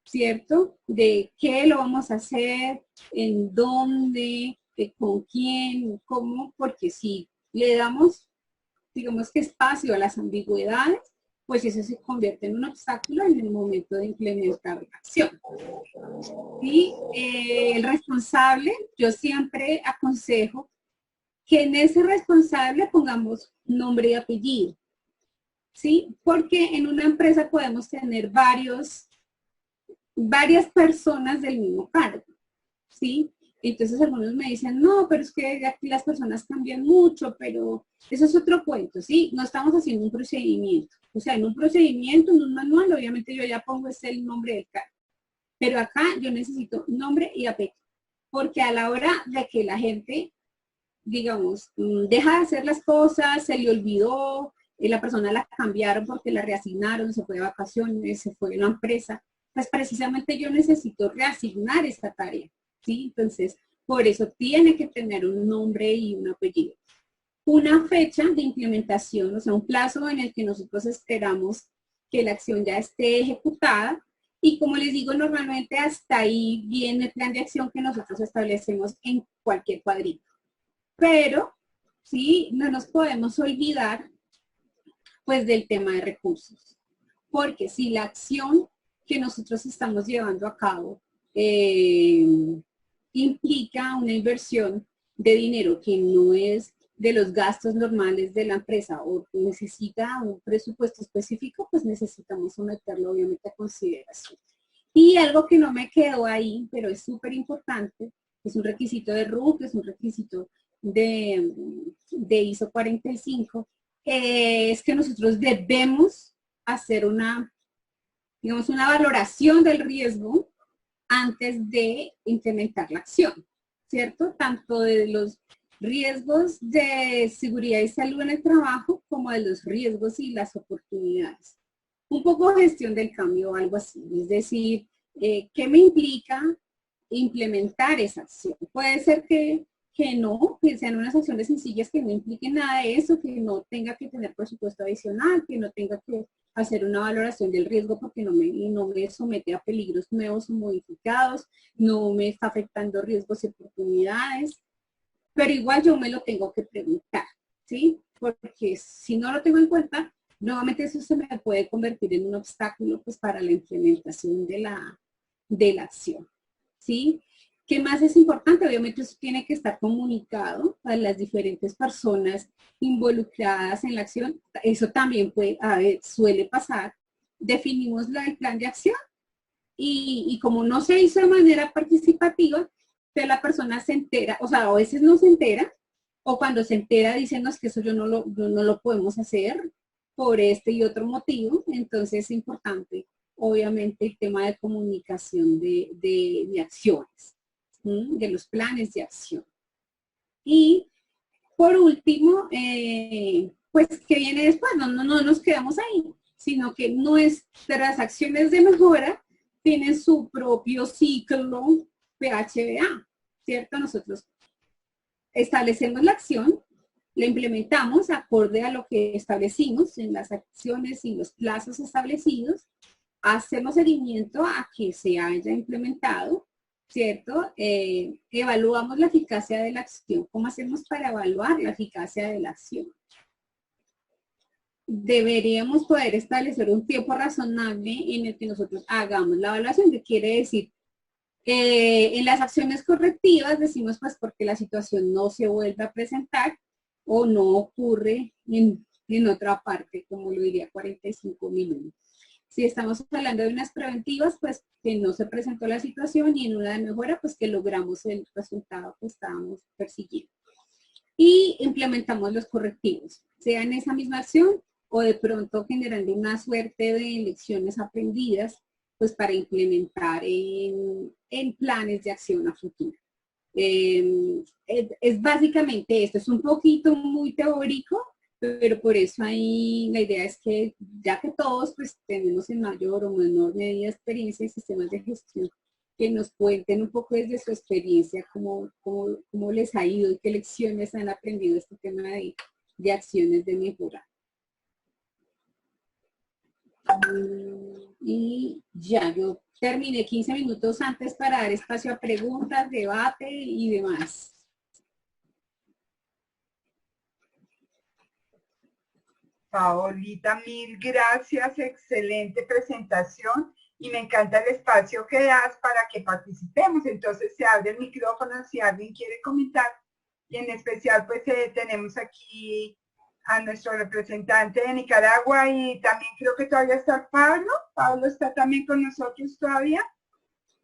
¿cierto? De qué lo vamos a hacer, en dónde, con quién, cómo, porque si le damos, digamos que espacio a las ambigüedades, pues eso se convierte en un obstáculo en el momento de implementar la acción. Y el responsable, yo siempre aconsejo que en ese responsable pongamos nombre y apellido, ¿sí? Porque en una empresa podemos tener varias personas del mismo cargo, ¿sí? Entonces algunos me dicen, no, pero es que aquí las personas cambian mucho, pero eso es otro cuento, ¿sí? No estamos haciendo un procedimiento. O sea, en un procedimiento, en un manual, obviamente yo ya pongo el nombre del cargo. Pero acá yo necesito nombre y apellido. Porque a la hora de que la gente, digamos, deja de hacer las cosas, se le olvidó, la persona la cambiaron porque la reasignaron, se fue de vacaciones, se fue de una empresa, pues precisamente yo necesito reasignar esta tarea, ¿sí? Entonces, por eso tiene que tener un nombre y un apellido. Una fecha de implementación, o sea, un plazo en el que nosotros esperamos que la acción ya esté ejecutada. Y como les digo, normalmente hasta ahí viene el plan de acción que nosotros establecemos en cualquier cuadrito. Pero, sí, no nos podemos olvidar, pues, del tema de recursos. Porque si la acción que nosotros estamos llevando a cabo implica una inversión de dinero que no es de los gastos normales de la empresa o necesita un presupuesto específico, pues necesitamos someterlo obviamente a consideración. Y algo que no me quedó ahí, pero es súper importante, es un requisito de RUC, es un requisito de ISO 45, es que nosotros debemos hacer digamos, una valoración del riesgo antes de implementar la acción, ¿cierto? Tanto de los riesgos de seguridad y salud en el trabajo como de los riesgos y las oportunidades. Un poco gestión del cambio o algo así, es decir, ¿qué me implica implementar esa acción? Puede ser que no, que sean unas acciones sencillas que no impliquen nada de eso, que no tenga que tener presupuesto adicional, que no tenga que hacer una valoración del riesgo porque no me somete a peligros nuevos o modificados, no me está afectando riesgos y oportunidades, pero igual yo me lo tengo que preguntar, ¿sí? Porque si no lo tengo en cuenta, nuevamente eso se me puede convertir en un obstáculo pues para la implementación de la acción, ¿sí? ¿Qué más es importante? Obviamente eso tiene que estar comunicado a las diferentes personas involucradas en la acción. Eso también suele pasar. Definimos el plan de acción y como no se hizo de manera participativa, entonces la persona se entera, o sea, a veces no se entera, o cuando se entera diciendo que eso no lo podemos hacer, por este y otro motivo. Entonces es importante, obviamente, el tema de comunicación de acciones, de los planes de acción. Y por último, pues, ¿qué viene después? No nos quedamos ahí, sino que nuestras acciones de mejora tienen su propio ciclo PHBA, ¿cierto? Nosotros establecemos la acción, la implementamos acorde a lo que establecimos en las acciones y los plazos establecidos, hacemos seguimiento a que se haya implementado, ¿cierto? Evaluamos la eficacia de la acción. ¿Cómo hacemos para evaluar la eficacia de la acción? Deberíamos poder establecer un tiempo razonable en el que nosotros hagamos la evaluación, que quiere decir, en las acciones correctivas decimos pues porque la situación no se vuelve a presentar o no ocurre en otra parte, como lo diría 45 minutos. Si estamos hablando de unas preventivas, pues que no se presentó la situación, y en una de mejora, pues que logramos el resultado que estábamos persiguiendo. Y implementamos los correctivos, sea en esa misma acción o de pronto generando una suerte de lecciones aprendidas, pues para implementar en planes de acción a futuro. Es básicamente esto, es un poquito muy teórico, pero por eso ahí la idea es que ya que todos pues tenemos en mayor o menor medida experiencia en sistemas de gestión, que nos cuenten un poco desde su experiencia cómo les ha ido y qué lecciones han aprendido este tema de acciones de mejora. Y ya, yo terminé 15 minutos antes para dar espacio a preguntas, debate y demás. Paolita, mil gracias, excelente presentación y me encanta el espacio que das para que participemos. Entonces se abre el micrófono si alguien quiere comentar, y en especial pues tenemos aquí a nuestro representante de Nicaragua, y también creo que todavía está Pablo. Pablo está también con nosotros todavía.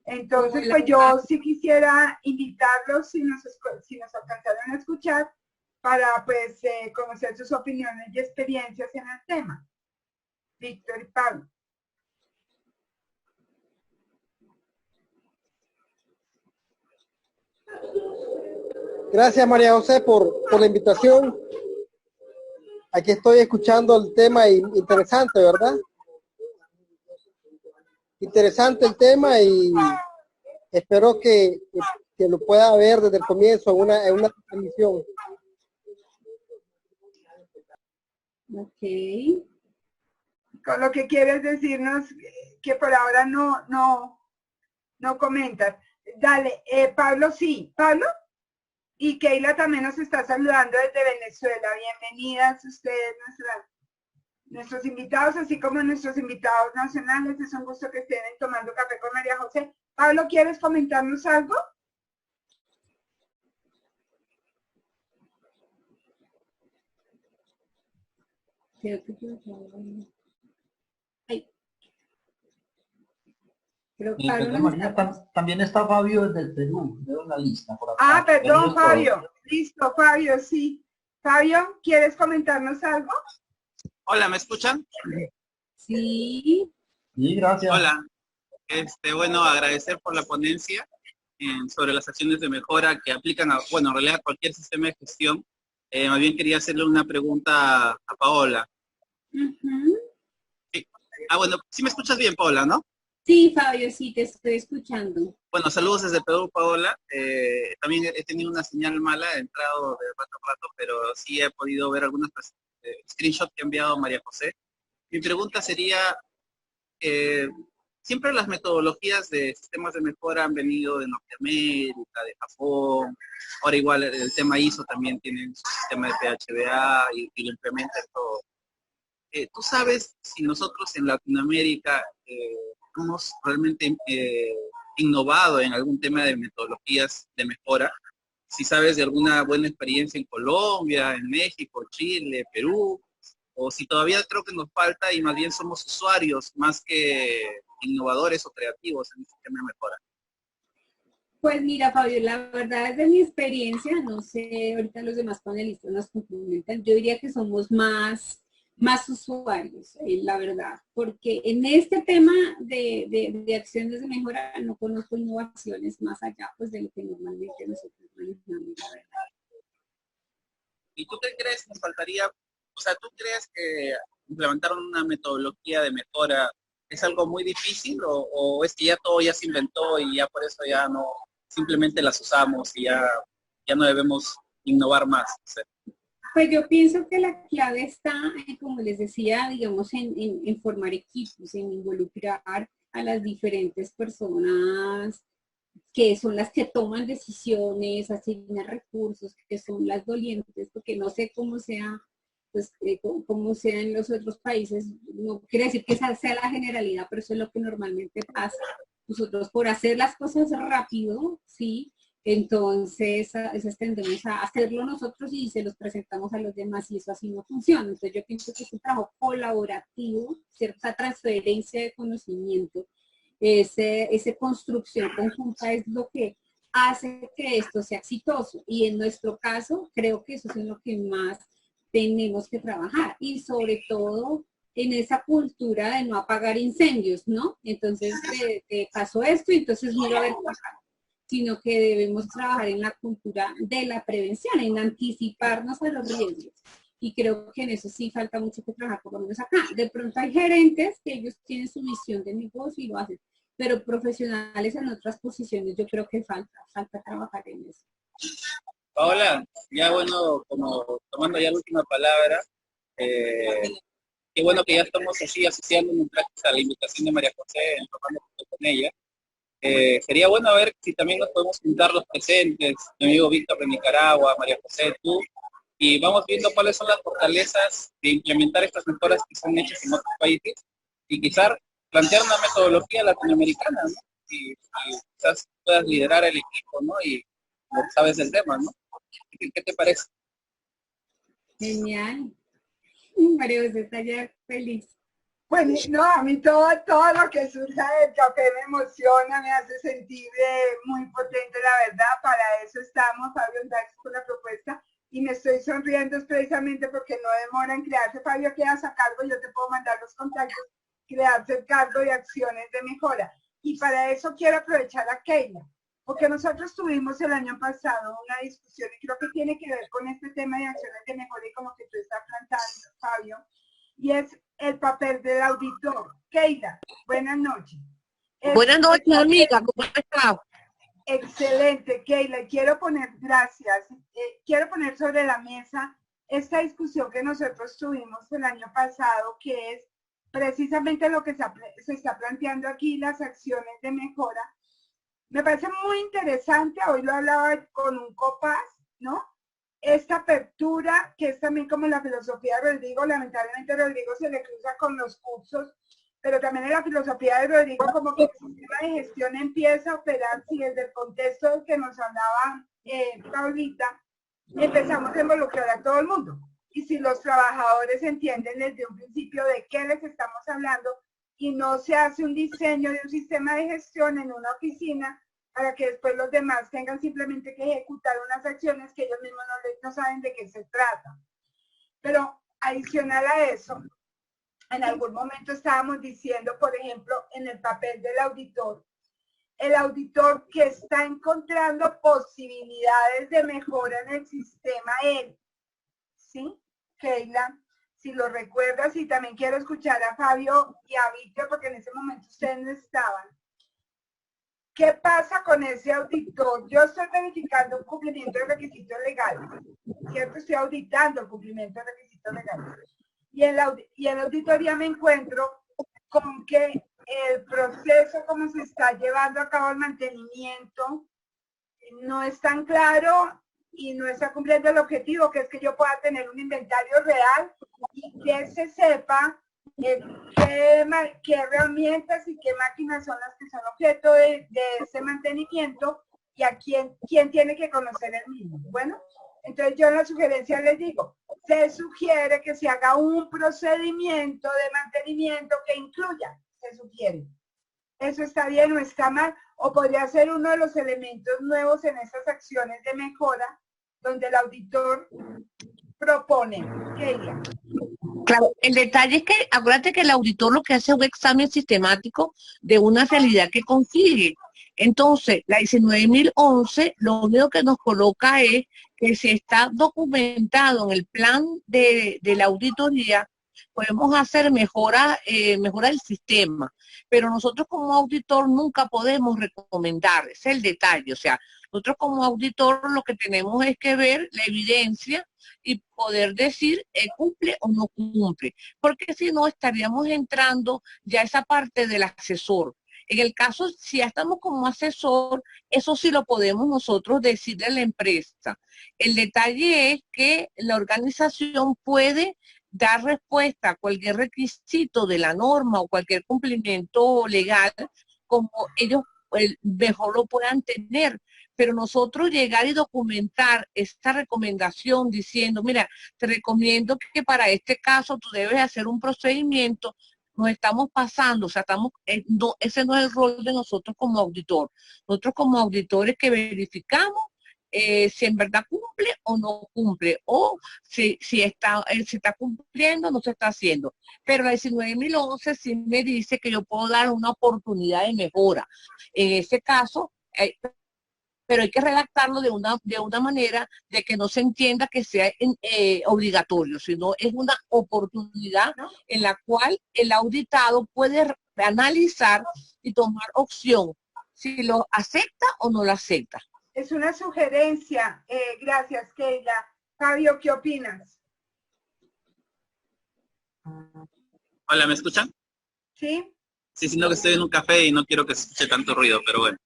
Entonces pues yo sí quisiera invitarlos, si nos alcanzaron a escuchar, para pues conocer sus opiniones y experiencias en el tema. Víctor y Pablo. Gracias, María José, por la invitación. Aquí estoy escuchando el tema interesante, ¿verdad? Interesante el tema, y espero que lo pueda ver desde el comienzo en una transmisión. Ok. Con lo que quieres decirnos que por ahora no comentas. Dale, Pablo, sí. Pablo. Y Keila también nos está saludando desde Venezuela. Bienvenidas ustedes, nuestros invitados, así como nuestros invitados nacionales. Es un gusto que estén tomando café con María José. Pablo, ¿quieres comentarnos algo? María, también está Fabio desde el Perú, veo una lista por acá. Ah, perdón, Fabio. Listo, Fabio, sí. Fabio, ¿quieres comentarnos algo? Hola, ¿me escuchan? Sí. Sí, gracias. Hola. Bueno, agradecer por la ponencia sobre las acciones de mejora que aplican en realidad a cualquier sistema de gestión. Más bien quería hacerle una pregunta a Paola. Sí. Bueno, sí me escuchas bien, Paola, ¿no? Sí, Fabio, sí, te estoy escuchando. Bueno, saludos desde Perú, Paola. También he tenido una señal mala, he entrado de rato a rato, pero sí he podido ver algunos screenshots que ha enviado María José. Mi pregunta sería, siempre las metodologías de sistemas de mejora han venido de Norteamérica, de Japón. Ahora igual el tema ISO también tiene su sistema de PHBA y lo implementan todo. ¿Tú sabes si nosotros en Latinoamérica hemos realmente innovado en algún tema de metodologías de mejora? Si sabes de alguna buena experiencia en Colombia, en México, Chile, Perú, o si todavía creo que nos falta y más bien somos usuarios más que innovadores o creativos en este tema de mejora. Pues mira, Fabio, la verdad es de mi experiencia, no sé, ahorita los demás panelistas nos complementan, yo diría que somos más más usuarios, la verdad, porque en este tema de acciones de mejora no conozco innovaciones más allá pues de lo que normalmente nosotros manejamos, la verdad. ¿Y tú qué crees? Nos faltaría, o sea, ¿tú crees que implementar una metodología de mejora es algo muy difícil o es que ya todo ya se inventó y ya por eso ya no, simplemente las usamos y ya no debemos innovar más? O sea, Pues yo pienso que la clave está, como les decía, digamos, en formar equipos, en involucrar a las diferentes personas que son las que toman decisiones, asignan recursos, que son las dolientes, porque no sé cómo sea, pues, cómo sea en los otros países, no quiere decir que esa sea la generalidad, pero eso es lo que normalmente pasa. Nosotros por hacer las cosas rápido, ¿sí? Entonces, tendemos a hacerlo nosotros y se los presentamos a los demás y eso así no funciona. Entonces, yo pienso que es un trabajo colaborativo, cierta transferencia de conocimiento, esa construcción conjunta es lo que hace que esto sea exitoso. Y en nuestro caso, creo que eso es en lo que más tenemos que trabajar. Y sobre todo en esa cultura de no apagar incendios, ¿no? Entonces, te pasó esto y entonces miro a ver qué pasa, sino que debemos trabajar en la cultura de la prevención, en anticiparnos a los riesgos. Y creo que en eso sí falta mucho que trabajar, por lo menos acá. De pronto hay gerentes que ellos tienen su visión de negocio y lo hacen, pero profesionales en otras posiciones yo creo que falta trabajar en eso. Paola, ya bueno, como tomando ya la última palabra, qué bueno que ya estamos así asociándonos gracias a la invitación de María José, tomando con ella. Sería bueno ver si también nos podemos juntar los presentes, mi amigo Víctor de Nicaragua, María José, tú, y vamos viendo cuáles son las fortalezas de implementar estas mejoras que son hechas en otros países y quizás plantear una metodología latinoamericana, ¿no? Y quizás puedas liderar el equipo, ¿no? Y sabes el tema, ¿no? ¿Qué te parece? Genial. María José está ya feliz. Pues no, a mí todo lo que surja del café me emociona, me hace sentir muy potente, la verdad. Para eso estamos, Fabio, gracias por la propuesta. Y me estoy sonriendo precisamente porque no demora en crearse. Fabio, quedas a cargo, yo te puedo mandar los contactos, crearse el cargo de acciones de mejora. Y para eso quiero aprovechar a Keila, porque nosotros tuvimos el año pasado una discusión y creo que tiene que ver con este tema de acciones de mejora y como que tú estás planteando, Fabio, y es el papel del auditor. Keila, buenas noches. Buenas noches, amiga, ¿cómo estás? Excelente, Keila. Quiero poner, gracias, quiero poner sobre la mesa esta discusión que nosotros tuvimos el año pasado, que es precisamente lo que se está planteando aquí, las acciones de mejora. Me parece muy interesante, hoy lo hablaba con un copaz, ¿no? Esta apertura, que es también como la filosofía de Rodrigo, lamentablemente Rodrigo se le cruza con los cursos, pero también en la filosofía de Rodrigo como que el sistema de gestión empieza a operar si desde el contexto del que nos hablaba Paulita, empezamos a involucrar a todo el mundo. Y si los trabajadores entienden desde un principio de qué les estamos hablando y no se hace un diseño de un sistema de gestión en una oficina para que después los demás tengan simplemente que ejecutar unas acciones que ellos mismos no saben de qué se trata. Pero adicional a eso, en algún momento estábamos diciendo, por ejemplo, en el papel del auditor, el auditor que está encontrando posibilidades de mejora en el sistema él, ¿sí? Keila, si lo recuerdas, y también quiero escuchar a Fabio y a Víctor, porque en ese momento ustedes no estaban. ¿Qué pasa con ese auditor? Yo estoy verificando un cumplimiento de requisitos legales, ¿cierto? Estoy auditando el cumplimiento de requisitos legales. Y en la auditoría me encuentro con que el proceso como se está llevando a cabo el mantenimiento no es tan claro y no está cumpliendo el objetivo, que es que yo pueda tener un inventario real y que se sepa qué herramientas y qué máquinas son las que son objeto de ese mantenimiento y a quién tiene que conocer el mismo. Bueno, entonces yo en la sugerencia les digo, se sugiere que se haga un procedimiento de mantenimiento que incluya, se sugiere. ¿Eso está bien o está mal? O podría ser uno de los elementos nuevos en estas acciones de mejora, donde el auditor proponen, Keila? Claro, el detalle es que, acuérdate que el auditor lo que hace es un examen sistemático de una realidad que consigue. Entonces, la 19.011 lo único que nos coloca es que si está documentado en el plan de la auditoría, podemos hacer mejora del sistema. Pero nosotros como auditor nunca podemos recomendar, ese es el detalle. O sea, nosotros como auditor lo que tenemos es que ver la evidencia y poder decir cumple o no cumple, porque si no estaríamos entrando ya a esa parte del asesor. En el caso, si ya estamos como asesor, eso sí lo podemos nosotros decirle a la empresa. El detalle es que la organización puede dar respuesta a cualquier requisito de la norma o cualquier cumplimiento legal, como ellos mejor lo puedan tener. Pero nosotros llegar y documentar esta recomendación diciendo, mira, te recomiendo que para este caso tú debes hacer un procedimiento, nos estamos pasando, o sea, no, ese no es el rol de nosotros como auditor. Nosotros como auditores que verificamos si en verdad cumple o no cumple, o si está cumpliendo o no se está haciendo. Pero la 19.011 sí me dice que yo puedo dar una oportunidad de mejora. En ese caso, pero hay que redactarlo de una manera de que no se entienda que sea obligatorio, sino es una oportunidad en la cual el auditado puede analizar y tomar opción si lo acepta o no lo acepta. Es una sugerencia. Gracias, Keila. Fabio, ¿qué opinas? Hola, ¿me escuchan? ¿Sí? Sí, sino que estoy en un café y no quiero que se escuche tanto ruido, pero bueno.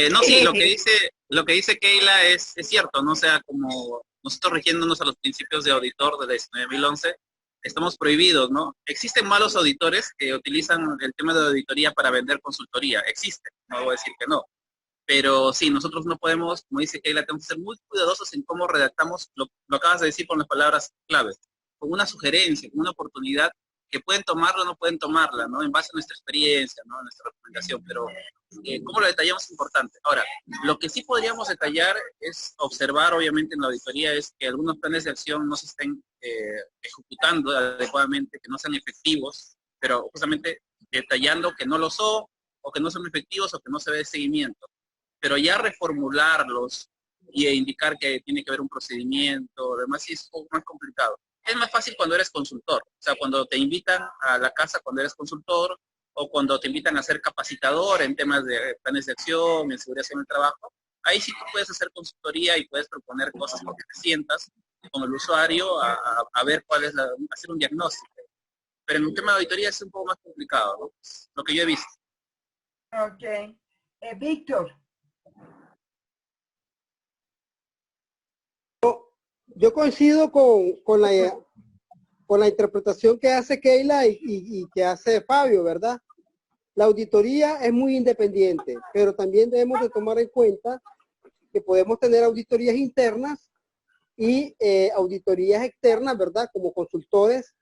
No, sí, lo que dice Keila es cierto, ¿no? O sea, como nosotros rigiéndonos a los principios de auditor de la 19.011, estamos prohibidos, ¿no? Existen malos auditores que utilizan el tema de auditoría para vender consultoría. Existen, no voy a decir que no. Pero sí, nosotros no podemos, como dice Keila, tenemos que ser muy cuidadosos en cómo redactamos, lo acabas de decir con las palabras claves, con una sugerencia, con una oportunidad que pueden tomarla o no pueden tomarla, ¿no? En base a nuestra experiencia, ¿no? A nuestra recomendación, pero cómo lo detallamos es importante. Ahora, lo que sí podríamos detallar es observar, obviamente, en la auditoría, es que algunos planes de acción no se estén ejecutando adecuadamente, que no sean efectivos, pero justamente detallando que no lo son, o que no son efectivos, o que no se ve seguimiento. Pero ya reformularlos y indicar que tiene que haber un procedimiento, además sí es un poco más complicado. Es más fácil cuando eres consultor, o sea, cuando te invitan a la casa cuando eres consultor, o cuando te invitan a ser capacitador en temas de planes de acción, en seguridad en el trabajo, ahí sí tú puedes hacer consultoría y puedes proponer cosas porque te sientas con el usuario a ver cuál es hacer un diagnóstico. Pero en un tema de auditoría es un poco más complicado, ¿no? Lo que yo he visto. Ok. Víctor. Yo coincido con la interpretación que hace Keila y que hace Fabio, ¿verdad? La auditoría es muy independiente, pero también debemos de tomar en cuenta que podemos tener auditorías internas y auditorías externas, ¿verdad? Como consultores,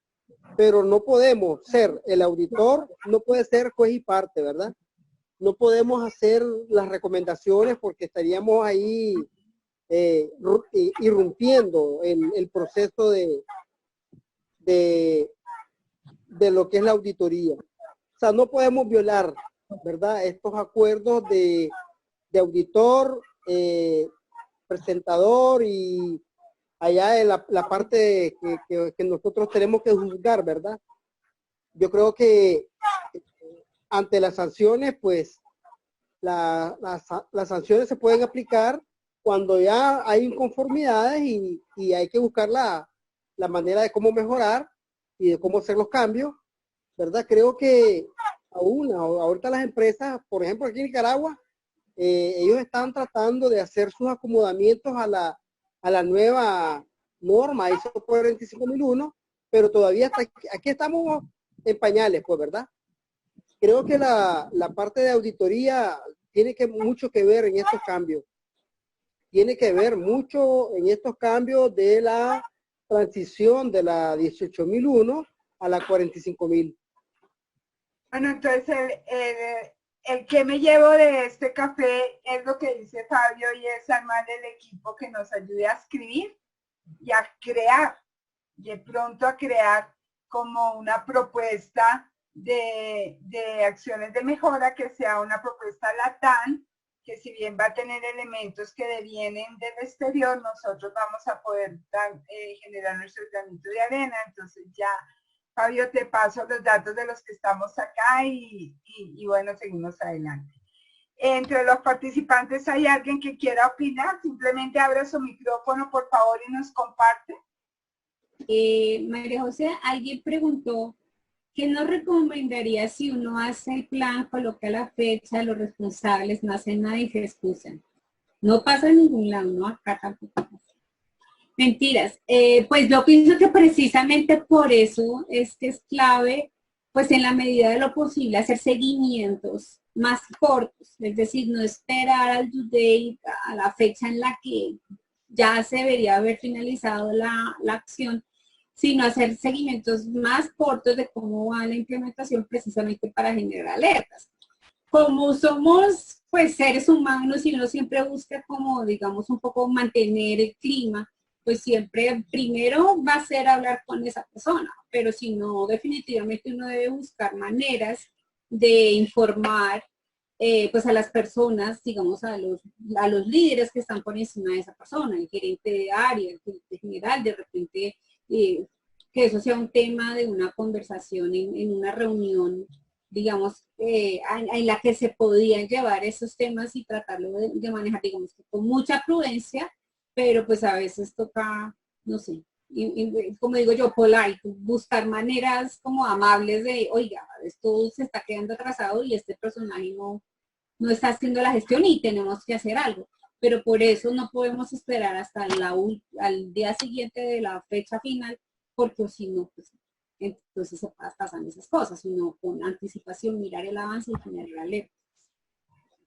pero no podemos ser el auditor, no puede ser juez y parte, ¿verdad? No podemos hacer las recomendaciones porque estaríamos ahí irrumpiendo el proceso de lo que es la auditoría. O sea, no podemos violar, ¿verdad? Estos acuerdos de auditor, presentador y allá en la parte que nosotros tenemos que juzgar, ¿verdad? Yo creo que ante las sanciones, pues las sanciones se pueden aplicar cuando ya hay inconformidades y hay que buscar la manera de cómo mejorar y de cómo hacer los cambios, ¿verdad? Creo que ahorita las empresas, por ejemplo aquí en Nicaragua, ellos están tratando de hacer sus acomodamientos a la nueva norma ISO 45001, pero todavía aquí estamos en pañales, pues, ¿verdad? Creo que la parte de auditoría tiene mucho que ver en estos cambios. Tiene que ver mucho en estos cambios de la transición de la 18.001 a la 45.000. Bueno, entonces el que me llevo de este café es lo que dice Fabio y es armar el equipo que nos ayude a escribir y a crear, de pronto a crear como una propuesta de acciones de mejora que sea una propuesta LATAM, que si bien va a tener elementos que devienen del exterior, nosotros vamos a poder generar nuestro granito de arena. Entonces ya, Fabio, te paso los datos de los que estamos acá y bueno, seguimos adelante. Entre los participantes hay alguien que quiera opinar, simplemente abra su micrófono, por favor, y nos comparte. María José, alguien preguntó, ¿qué nos recomendaría si uno hace el plan, coloca la fecha, los responsables, no hacen nada y se excusan? No pasa en ningún lado, ¿no? Acá tampoco pasa. Mentiras. Pues yo pienso que precisamente por eso es que es clave, pues en la medida de lo posible, hacer seguimientos más cortos, es decir, no esperar al due date, a la fecha en la que ya se debería haber finalizado la acción, sino hacer seguimientos más cortos de cómo va la implementación precisamente para generar alertas. Como somos pues seres humanos y uno siempre busca como digamos un poco mantener el clima, pues siempre primero va a ser hablar con esa persona, pero si no, definitivamente uno debe buscar maneras de informar pues a las personas, digamos a los líderes que están por encima de esa persona, el gerente de área, el gerente general, de repente que eso sea un tema de una conversación en una reunión, digamos, en la que se podían llevar esos temas y tratarlo de manejar, digamos, con mucha prudencia, pero pues a veces toca, no sé, y como digo yo, polite, buscar maneras como amables de, oiga, esto se está quedando atrasado y este personaje no está haciendo la gestión y tenemos que hacer algo. Pero por eso no podemos esperar hasta al día siguiente de la fecha final, porque si no, pues entonces se pasan esas cosas, sino con anticipación, mirar el avance y generar alerta.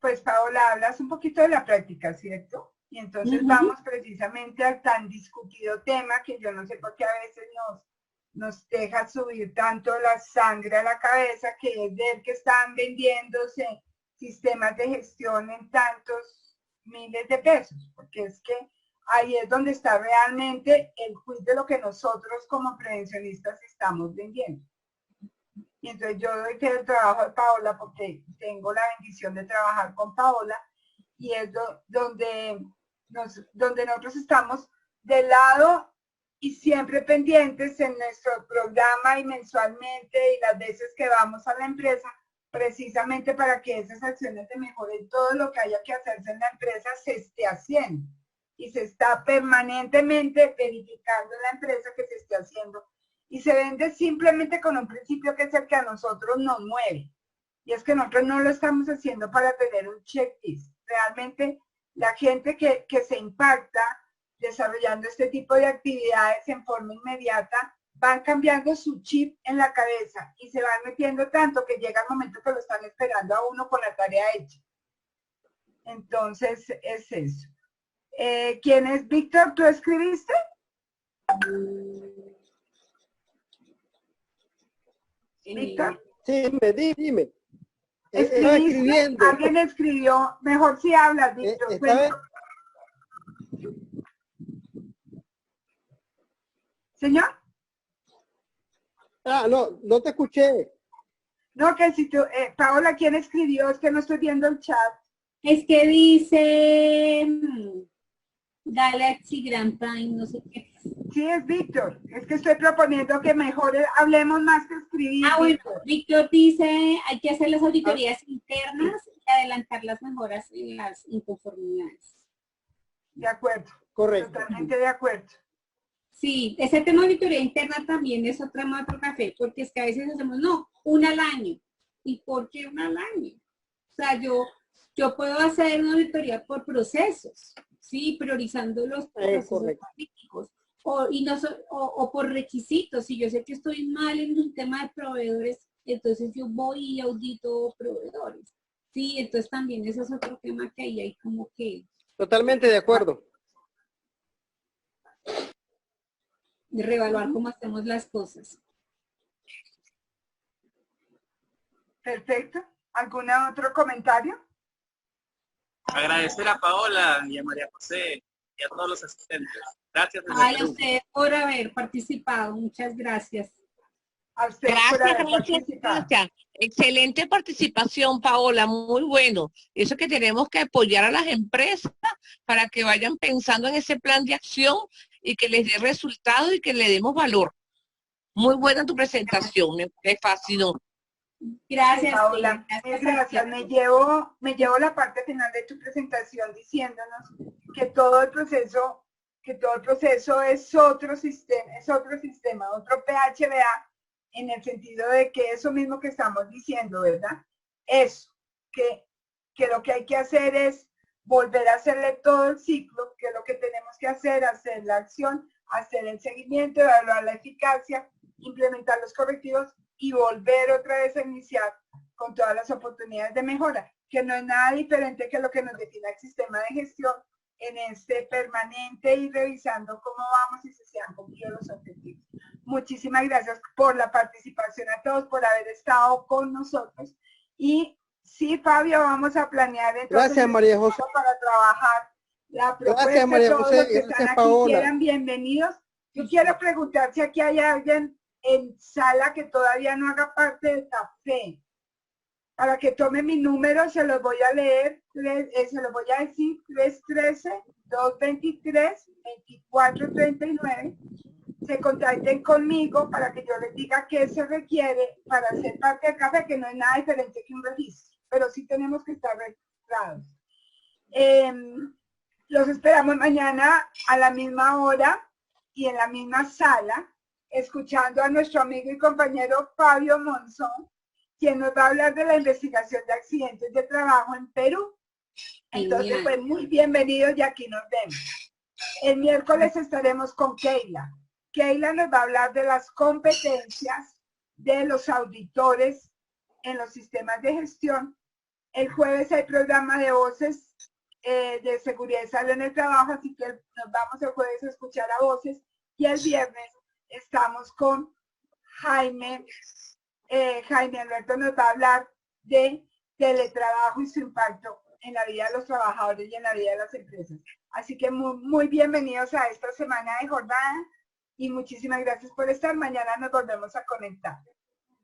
Pues Paola, hablas un poquito de la práctica, ¿cierto? Y entonces vamos precisamente al tan discutido tema que yo no sé por qué a veces nos deja subir tanto la sangre a la cabeza, que es ver que están vendiéndose sistemas de gestión en tantos miles de pesos, porque es que ahí es donde está realmente el quiz de lo que nosotros como prevencionistas estamos vendiendo. Y entonces yo doy que el trabajo de Paola, porque tengo la bendición de trabajar con Paola, y es donde nosotros estamos de lado y siempre pendientes en nuestro programa y mensualmente y las veces que vamos a la empresa, precisamente para que esas acciones de mejora en todo lo que haya que hacerse en la empresa se esté haciendo. Y se está permanentemente verificando en la empresa que se esté haciendo. Y se vende simplemente con un principio que es el que a nosotros nos mueve. Y es que nosotros no lo estamos haciendo para tener un checklist. Realmente la gente que se impacta desarrollando este tipo de actividades en forma inmediata van cambiando su chip en la cabeza y se van metiendo tanto que llega el momento que lo están esperando a uno con la tarea hecha. Entonces es eso. ¿Quién es Víctor? ¿Tú escribiste? Víctor. Sí, dime. ¿Escribiste? Alguien escribió. Mejor si hablas, Víctor. ¿Señor? No te escuché. No, que si tú, Paola, ¿quién escribió? Es que no estoy viendo el chat. Es que dice Galaxy Grand Prime, no sé qué. Sí, es Víctor. Es que estoy proponiendo que mejor hablemos más que escribir. Bueno, Víctor dice, hay que hacer las auditorías internas y adelantar las mejoras en las inconformidades. De acuerdo. Correcto. Totalmente de acuerdo. Sí, ese tema de auditoría interna también es otro café, porque es que a veces hacemos, no, una al año. ¿Y por qué una al año? O sea, yo puedo hacer una auditoría por procesos, ¿sí? Priorizando los procesos críticos. O por requisitos. Si yo sé que estoy mal en un tema de proveedores, entonces yo voy y audito proveedores. Sí, entonces también ese es otro tema que ahí hay como que... Totalmente de acuerdo. De reevaluar cómo hacemos las cosas. Perfecto. ¿Algún otro comentario? Agradecer a Paola y a María José y a todos los asistentes. Gracias. Desde Ay, a Perú. usted por haber participado. Muchas gracias. A usted por haber participado. Gracias. Excelente participación, Paola, muy bueno. Eso que tenemos que apoyar a las empresas para que vayan pensando en ese plan de acción y que les dé resultados y que le demos valor. Muy buena tu presentación, me fascinó. Gracias, Paola. Gracias. Gracias. Me llevo la parte final de tu presentación diciéndonos que todo el proceso es otro sistema, otro PHBA, en el sentido de que eso mismo que estamos diciendo, ¿verdad? Eso, que lo que hay que hacer es volver a hacerle todo el ciclo, que lo que tenemos que hacer la acción, hacer el seguimiento, evaluar la eficacia, implementar los correctivos y volver otra vez a iniciar con todas las oportunidades de mejora, que no es nada diferente que lo que nos define el sistema de gestión en este permanente y revisando cómo vamos y si se han cumplido los objetivos. Muchísimas gracias por la participación a todos, por haber estado con nosotros. Y sí, Fabio, vamos a planear entonces Gracias, María José. para trabajar la propuesta. Gracias, María todos José. los que Gracias, están aquí Paola. quieran bienvenidos. Yo quiero preguntar si aquí hay alguien en sala que todavía no haga parte de café. Para que tome mi número, se los voy a leer, se los voy a decir, 313-223-2439. Se contacten conmigo para que yo les diga qué se requiere para ser parte del café, que no es nada diferente que un registro, pero sí tenemos que estar registrados. Los esperamos mañana a la misma hora y en la misma sala, escuchando a nuestro amigo y compañero Fabio Monzón, quien nos va a hablar de la investigación de accidentes de trabajo en Perú. Entonces, pues muy bienvenidos y aquí nos vemos. El miércoles estaremos con Keila. Keila nos va a hablar de las competencias de los auditores en los sistemas de gestión. El jueves hay programa de voces de seguridad y salud en el trabajo, así que nos vamos el jueves a escuchar a voces. Y el viernes estamos con Jaime Alberto nos va a hablar de teletrabajo y su impacto en la vida de los trabajadores y en la vida de las empresas. Así que muy bienvenidos a esta semana de jornada y muchísimas gracias por estar. Mañana nos volvemos a conectar.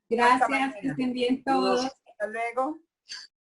Gracias, que estén bien todos. Hasta luego.